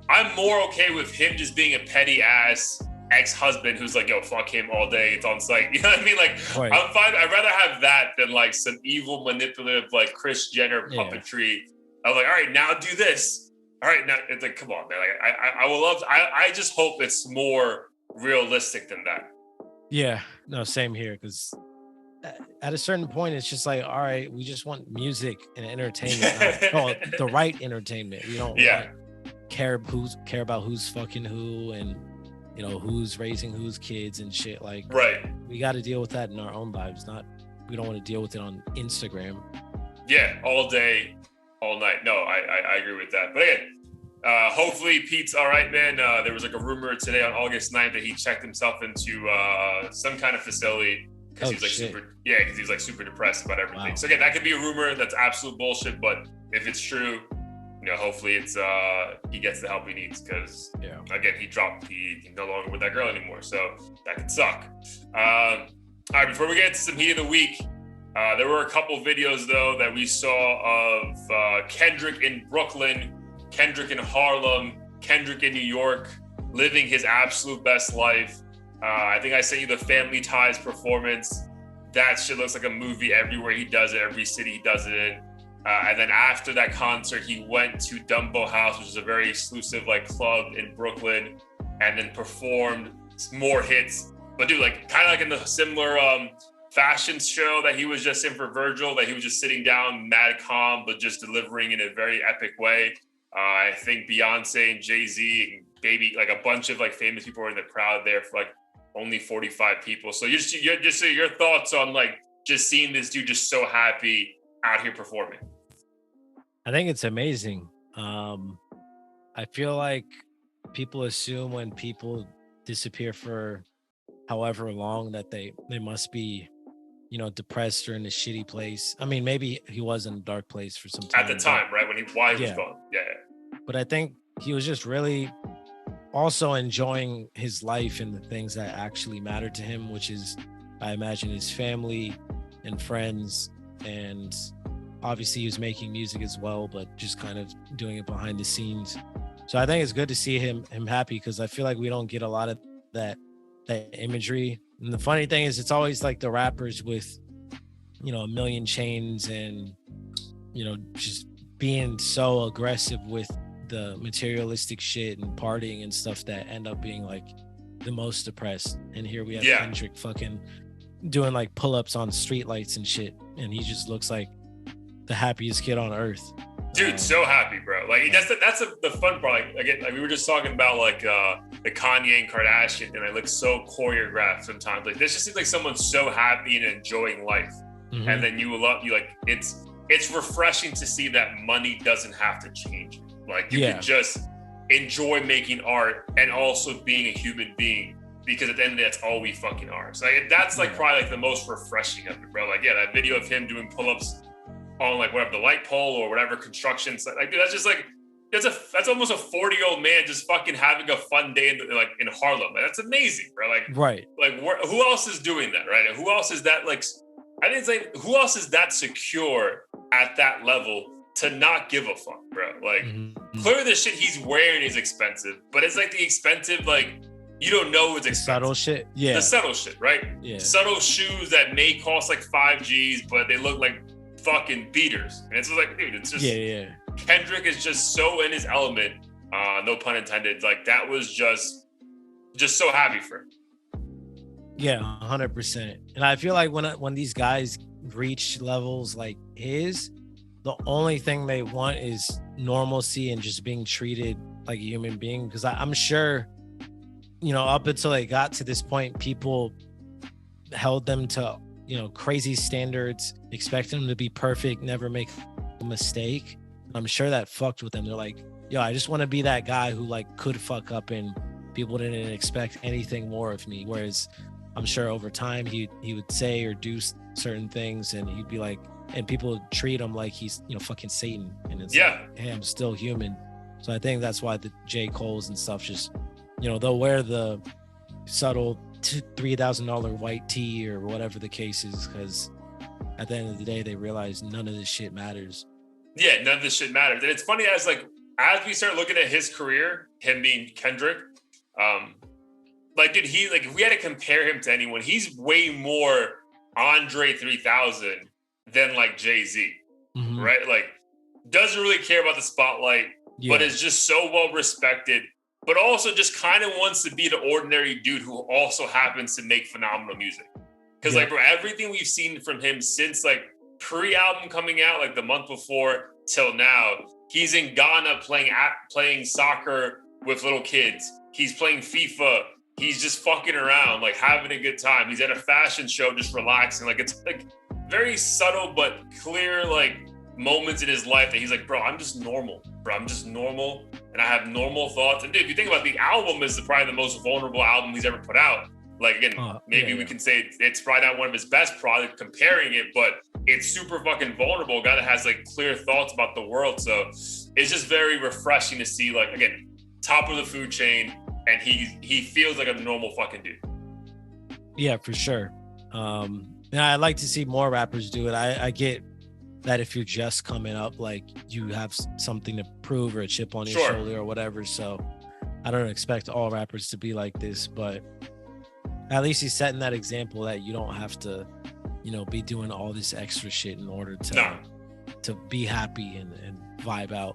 I'm more okay with him just being a petty ass ex-husband who's like, yo, fuck him all day. It's on site. You know what I mean? Like, right. I'm fine. I'd rather have that than like some evil, manipulative, like Kris Jenner puppetry. I'm like, all right, now do this. All right, now it's like, come on, man. Like, I will love. I just hope it's more realistic than that. Yeah, no, same here. Because at a certain point, it's just like, all right, we just want music and entertainment. The right entertainment. We don't care about who's fucking who and who's raising whose kids and shit. Like, right. We got to deal with that in our own lives, not we don't want to deal with it on Instagram. Yeah, all day, all night. No, I agree with that. But again, hopefully Pete's all right, man. There was like a rumor today on August 9th that he checked himself into some kind of facility because he's like super depressed about everything. Wow. So again, that could be a rumor. That's absolute bullshit. But if it's true, hopefully it's he gets the help he needs, because again, he's no longer with that girl anymore. So that could suck. All right, before we get to some heat of the week, there were a couple videos though that we saw of Kendrick in Brooklyn, Kendrick in Harlem, Kendrick in New York, living his absolute best life. I think I sent you the Family Ties performance. That shit looks like a movie everywhere he does it, every city he does it in. And then after that concert, he went to Dumbo House, which is a very exclusive club in Brooklyn, and then performed more hits. But dude, kind of like in the similar fashion show that he was just in for Virgil, that he was just sitting down, mad calm, but just delivering in a very epic way. I think Beyonce and Jay-Z and a bunch of famous people were in the crowd there for only 45 people. So just your thoughts on just seeing this dude just so happy out here performing. I think it's amazing. I feel like people assume when people disappear for however long that they must be, depressed or in a shitty place. I mean, maybe he was in a dark place for some time. At the time, right? While he was gone. Yeah. But I think he was just really also enjoying his life and the things that actually matter to him, which is, I imagine, his family and friends. And obviously he was making music as well, but just kind of doing it behind the scenes. So I think it's good to see him happy, because I feel like we don't get a lot of that imagery. And the funny thing is, it's always the rappers with, a million chains and, just being so aggressive with the materialistic shit and partying and stuff that end up being the most depressed. And here we have Kendrick fucking doing pull-ups on streetlights and shit, and he just looks like the happiest kid on earth. Dude, so happy, bro. That's the fun part. Again, we were just talking about the Kanye and Kardashian, and it looks so choreographed sometimes. This just seems like someone's so happy and enjoying life. Mm-hmm. And then it's refreshing to see that money doesn't have to change. You can just enjoy making art and also being a human being, because at the end of the day, that's all we fucking are. So that's probably the most refreshing of it, bro. That video of him doing pull-ups on whatever the light pole or whatever construction site. Dude, that's just that's almost a 40-year-old man just fucking having a fun day in Harlem. That's amazing, bro. Right. Who else is doing that, right? And who else is that I didn't say who else is that secure at that level to not give a fuck, bro? Clearly the shit he's wearing is expensive, but it's the expensive you don't know it's expensive. Subtle shit. Yeah. The subtle shit, right? Yeah. Subtle shoes that may cost 5 G's, but they look like fucking beaters. And it's dude, it's just Kendrick is just so in his element, no pun intended. That was just so happy for him. Yeah, 100%. And I feel like when these guys reach levels like his, the only thing they want is normalcy and just being treated like a human being. Because I'm sure, up until they got to this point, people held them to, crazy standards, expecting them to be perfect, never make a mistake. I'm sure that fucked with them. They're like, yo, I just want to be that guy who could fuck up and people didn't expect anything more of me. Whereas I'm sure over time he would say or do certain things, and he'd be and people would treat him like he's, fucking Satan. And it's hey, I'm still human. So I think that's why the J. Cole's and stuff just, they'll wear the subtle $3,000 white tee or whatever the case is, because at the end of the day, they realize none of this shit matters. Yeah, none of this shit matters. And it's funny as we start looking at his career, him being Kendrick, dude, if we had to compare him to anyone, he's way more Andre 3000 than Jay-Z, mm-hmm. right? Doesn't really care about the spotlight, but is just so well respected, but also just kind of wants to be the ordinary dude who also happens to make phenomenal music. Because bro, everything we've seen from him since pre-album coming out, the month before till now, he's in Ghana playing soccer with little kids. He's playing FIFA. He's just fucking around, having a good time. He's at a fashion show, just relaxing. very subtle but clear like moments in his life that he's like, bro, I'm just normal. Bro, I'm just normal, and I have normal thoughts. And dude, if you think about it, the album is probably the most vulnerable album he's ever put out. Like again, maybe we can say it's probably not one of his best products comparing it, but it's super fucking vulnerable. A guy that has like clear thoughts about the world. So it's just very refreshing to see, like, again, top of the food chain, and he feels like a normal fucking dude. Yeah, for sure. And I'd like to see more rappers do it. I get that if you're just coming up, like you have something to prove or a chip on your shoulder or whatever. So I don't expect all rappers to be like this, but at least he's setting that example that you don't have to, you know, be doing all this extra shit in order to be happy and vibe out.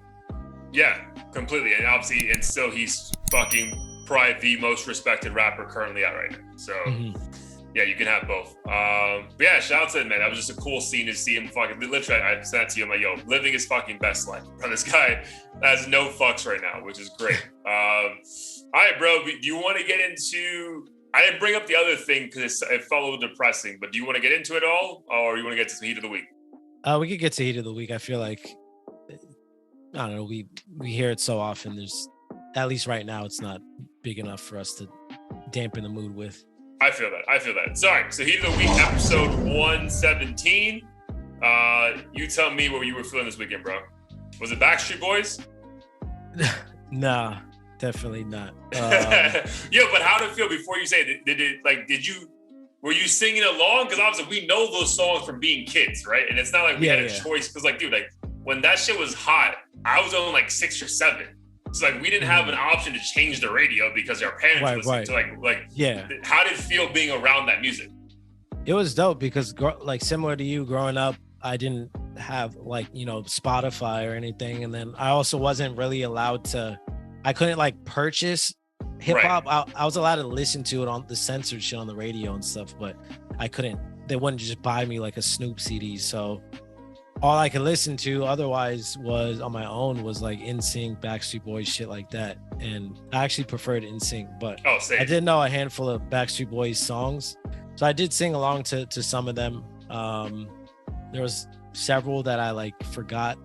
Yeah, completely. And obviously, and still he's fucking probably the most respected rapper currently out right now. So yeah, you can have both. But yeah, shout out to him, man. That was just a cool scene to see him fucking, literally, I sent it to you, I'm like, yo, living his fucking best life. Bro, this guy has no fucks right now, which is great. All right, bro, do you want to get into, I didn't bring up the other thing because it felt a little depressing, but do you want to get into it all, or you want to get to some heat of the week? We could get to heat of the week. I feel like, I don't know, we hear it so often. There's, at least right now, it's not big enough for us to dampen the mood with. I feel that. Sorry. So heat of the week, episode 117. You tell me what you were feeling this weekend, bro. Was it Backstreet Boys? Nah, definitely not. Yo, but how did it feel before you say it? Were you singing along? Because obviously we know those songs from being kids, right? And it's not like we had a choice. Because like, dude, like when that shit was hot, I was on like 6 or 7. It's like we didn't have an option to change the radio because our parents listened to like yeah. How did it feel being around that music? It was dope because like similar to you growing up, I didn't have like, you know, Spotify or anything. And then I also wasn't really allowed to, I couldn't like purchase hip hop. I was allowed to listen to it on the censored shit on the radio and stuff, but I couldn't, they wouldn't just buy me like a Snoop CD. So all I could listen to otherwise was on my own was like NSYNC, Backstreet Boys, shit like that. And I actually preferred NSYNC, but I did know a handful of Backstreet Boys songs. So I did sing along to some of them. There was several that I like forgot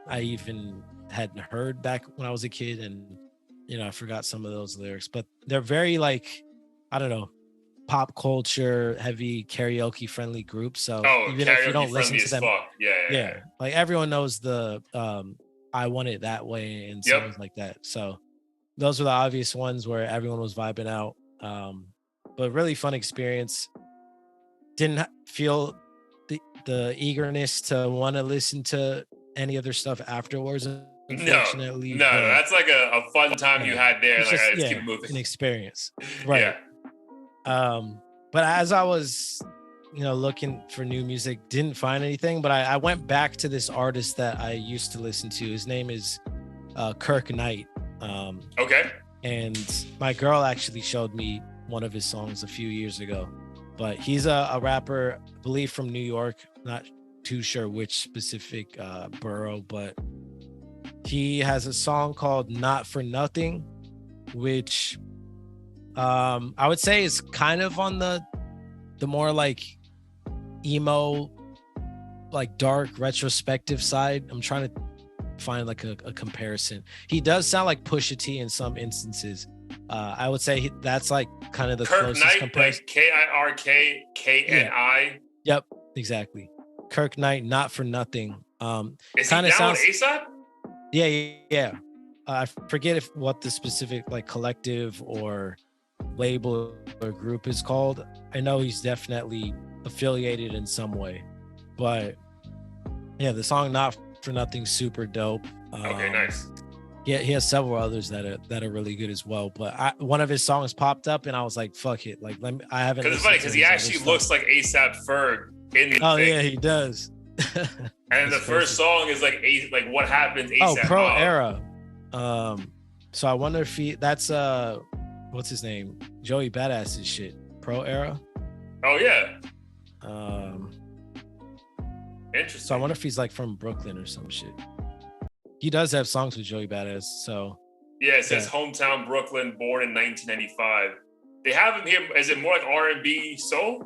I even hadn't heard back when I was a kid. And, you know, I forgot some of those lyrics, but they're very like, I don't know, pop culture heavy karaoke friendly group. So even if you don't listen to them, yeah, like everyone knows the I Want It That Way and songs like that. So those were the obvious ones where everyone was vibing out. But really fun experience. Didn't feel the eagerness to want to listen to any other stuff afterwards. Unfortunately, no, that's like a fun time you had there. Like, just, let's keep moving. An experience, right? Yeah. But as I was, you know, looking for new music, didn't find anything. But I went back to this artist that I used to listen to. His name is Kirk Knight. Okay. And my girl actually showed me one of his songs a few years ago. But he's a rapper, I believe from New York. Not too sure which specific borough, but he has a song called Not For Nothing, which I would say is kind of on the more like emo, like dark retrospective side. I'm trying to find like a comparison. He does sound like Pusha T in some instances. I would say that's like kind of the Kirk closest Knight, comparison. like KIRKKNI. Yep, exactly. Kirk Knight, Not For Nothing. Is he down with ASAP? Yeah. I forget what the specific like collective or label or group is called. I know he's definitely affiliated in some way, but yeah, the song Not For Nothing, super dope. Okay, nice. Yeah, he has several others that are really good as well. But one of his songs popped up, and I was like, "Fuck it!" Like, I haven't. Because it's funny because he actually looks like ASAP Ferg in the thing. Yeah, he does. And the first song is like what happens ASAP. Oh, Pro Era. So I wonder if that's what's his name? Joey Badass's shit. Pro Era. Oh yeah. Interesting. So I wonder if he's like from Brooklyn or some shit. He does have songs with Joey Badass, so. Yeah, it says hometown Brooklyn, born in 1995. They have him here. Is it more like R&B soul?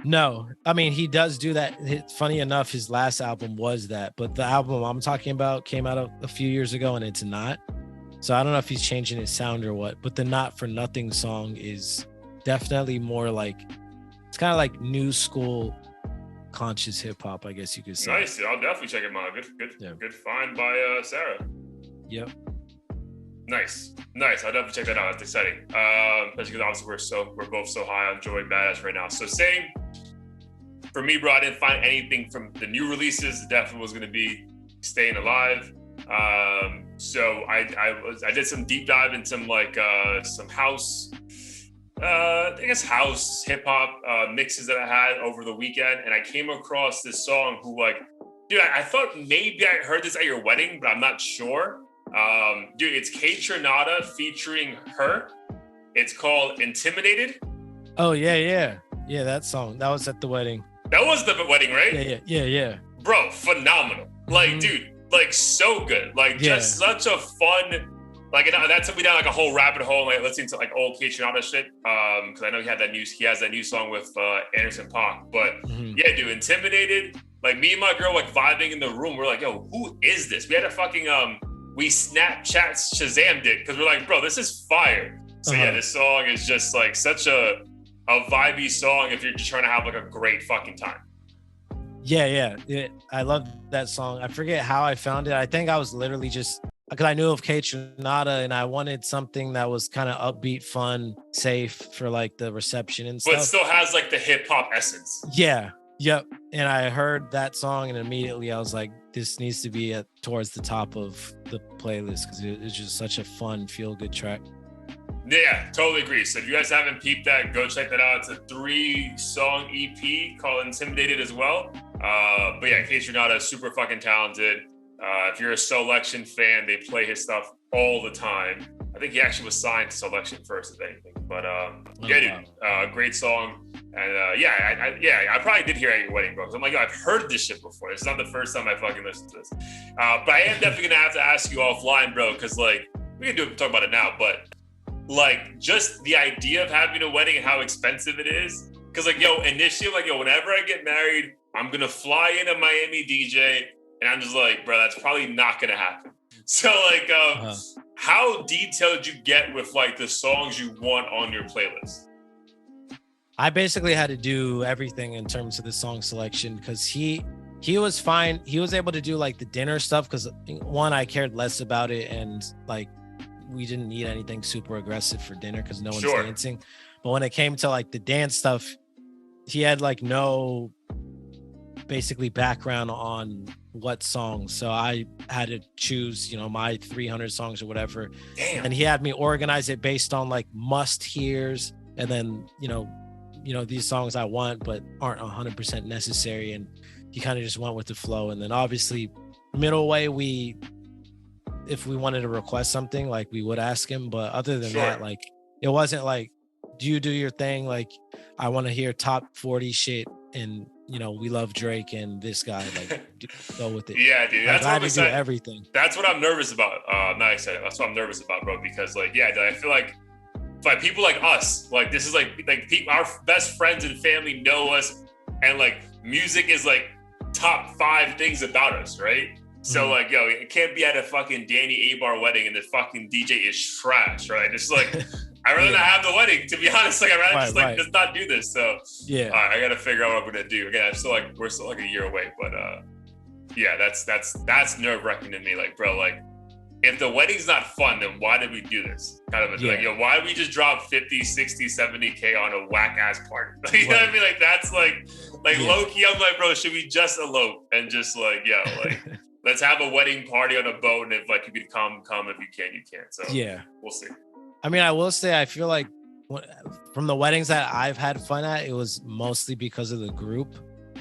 No, I mean, he does do that. Funny enough, his last album was that, but the album I'm talking about came out a few years ago and it's not. So I don't know if he's changing his sound or what, but the Not For Nothing song is definitely more like, it's kind of like new school conscious hip hop, I guess you could say. Nice. I'll definitely check him out. Good find by Sarah. Yep. Nice. I'll definitely check that out. That's exciting. Especially because obviously we're both so high on Joey Badass right now. So same for me, bro. I didn't find anything from the new releases. It definitely was going to be Staying Alive. So I did some deep dive in some some house, I guess house hip hop mixes that I had over the weekend, and I came across this song. Dude, I thought maybe I heard this at your wedding, but I'm not sure. Dude, it's K.Dot featuring her. It's called Intimidated. Oh yeah, that song. That was at the wedding. That was the wedding, right? Yeah. Bro, phenomenal. Dude, so good. Just such a fun. That took me down a whole rabbit hole, listening to old K.Dot shit. Because I know he has that new song with Anderson .Paak. But yeah, dude, Intimidated. Me and my girl vibing in the room. We're like, yo, who is this? We had a fucking we Snapchat Shazammed it because we're like, bro, this is fire. So yeah, this song is just such a vibey song if you're just trying to have a great fucking time. Yeah. I love that song. I forget how I found it. I think I was literally just because I knew of K.Dot and I wanted something that was kind of upbeat, fun, safe for the reception and stuff. But still has the hip hop essence. Yeah. Yep. And I heard that song and immediately I was like, this needs to be towards the top of the playlist because it's just such a fun, feel-good track. Yeah, totally agree. So if you guys haven't peeped that, go check that out. It's a 3-song EP called Intimidated as well. But yeah, K.Dot is super fucking talented. If you're a Selection fan, they play his stuff all the time. I think he actually was signed to Selection first, if anything. But great song. And I probably did hear it at your wedding, bro. Because I'm like, yo, I've heard this shit before. It's not the first time I fucking listened to this. But I am definitely gonna have to ask you offline, bro, because we can talk about it now, but just the idea of having a wedding and how expensive it is. Because initially, whenever I get married, I'm gonna fly in a Miami DJ, and I'm just like, bro, that's probably not gonna happen. So how detailed you get with the songs you want on your playlist? I basically had to do everything in terms of the song selection because he was fine. He was able to do the dinner stuff because one, I cared less about it, and we didn't need anything super aggressive for dinner because no one's dancing. But when it came to the dance stuff, he had no basically background on what songs. So I had to choose, my 300 songs or whatever. Damn. And he had me organize it based on must hears and then, these songs I want but aren't 100% necessary. And he kind of just went with the flow. And then obviously middle way, if we wanted to request something, we would ask him. But other than that, it wasn't do you do your thing? I want to hear top 40 shit and we love Drake and this guy, go with it. Yeah, dude. That's what I'm excited. Do everything. That's what I'm nervous about. Not excited. That's what I'm nervous about, bro. Because I feel people like us, this is people, our best friends and family know us, and music is top 5 things about us, right? So it can't be at a fucking Danny Abar wedding and the fucking DJ is trash, right? It's I'd rather not have the wedding, to be honest. I'd rather just not do this. So yeah, I gotta figure out what I'm gonna do. Again, I'm still we're still a year away, but yeah, that's nerve wracking to me. Bro, if the wedding's not fun, then why did we do this? Kind of why did we just drop 50, 60, 70K on a whack ass party? You know what I mean? That's low key. I'm bro, should we just elope and just let's have a wedding party on a boat, and if you could come. If you can't, you can't. So yeah, we'll see. I mean, I will say, I feel from the weddings that I've had fun at, it was mostly because of the group.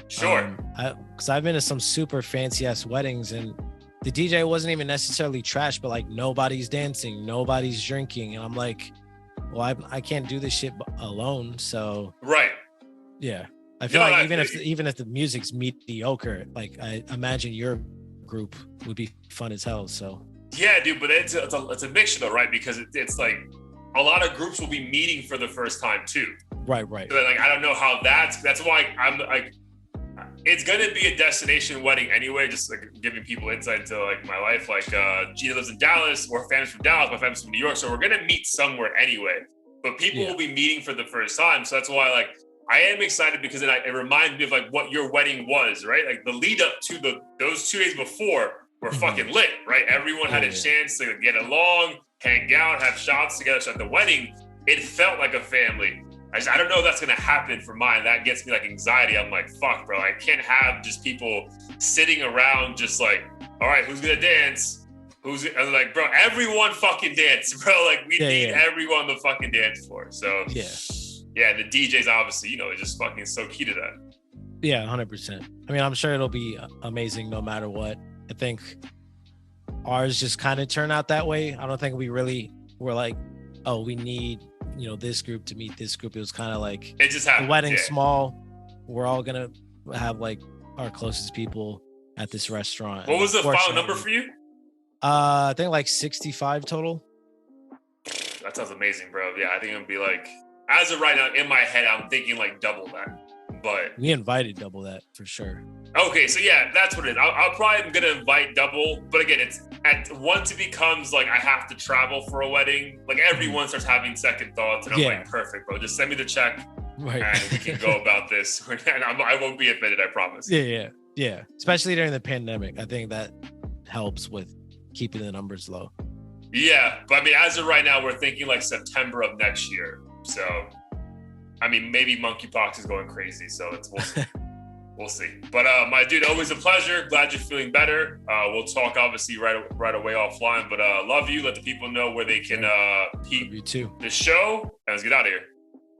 Sure. Because I've been to some super fancy ass weddings and the DJ wasn't even necessarily trash, but nobody's dancing, nobody's drinking. And I'm well, I can't do this shit alone. So right. Yeah. I feel even if the music's mediocre, I imagine your group would be fun as hell. So yeah, dude, but it's a mixture though, right? Because it's a lot of groups will be meeting for the first time too. Right. So like, I don't know how that's why I'm like, it's gonna be a destination wedding anyway. Just like giving people insight into like my life. Like Gina lives in Dallas, we're family's from Dallas, my family's from New York, so we're gonna meet somewhere anyway. But people will be meeting for the first time, so that's why like I am excited because it reminds me of like what your wedding was, right? Like the lead up to those 2 days before were fucking lit, right? Everyone had a chance to get along, hang out, have shots together. So at the wedding, it felt like a family. I don't know if that's gonna happen for mine. That gets me like anxiety. I'm like, fuck, bro. I can't have just people sitting around just like, all right, who's gonna dance? I'm like, bro, everyone fucking dance, bro. Like we need everyone on the fucking dance floor. So yeah, the DJs obviously, you know, it's just fucking so key to that. Yeah, 100%. I mean, I'm sure it'll be amazing no matter what. I think ours just kind of turned out that way. I don't think we really were like, oh, we need, you know, this group to meet this group. It was kind of like it just happened. The wedding small. We're all gonna have like our closest people at this restaurant. What was the final number for you? I think like 65 total. That sounds amazing, bro. Yeah, I think it'll be like, as of right now, in my head, I'm thinking like double that. But we invited double that for sure. Okay, so yeah, that's what it is. I'll probably am gonna invite double, but again, it's once it becomes like I have to travel for a wedding, like everyone starts having second thoughts, and I'm like, perfect, bro. Just send me the check, and we can go about this. And I won't be offended, I promise. Yeah. Especially during the pandemic, I think that helps with keeping the numbers low. Yeah, but I mean, as of right now, we're thinking like September of next year. So, I mean, maybe monkeypox is going crazy, so we'll see. We'll see. But my dude, always a pleasure. Glad you're feeling better. We'll talk obviously right away offline. But love you. Let the people know where they can peep the show. And let's get out of here.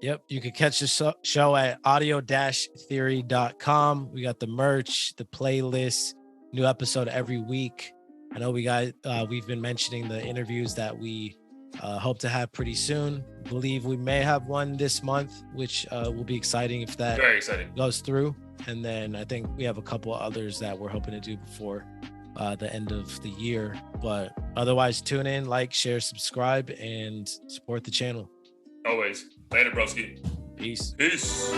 Yep. You can catch the show at audio-theory.com. We got the merch, the playlist, new episode every week. I know we've been mentioning the interviews that we hope to have pretty soon. Believe we may have one this month, which will be exciting if that very exciting goes through. And then I think we have a couple others that we're hoping to do before the end of the year. But otherwise, tune in, like, share, subscribe, and support the channel. Always. Later, broski. Peace. Peace.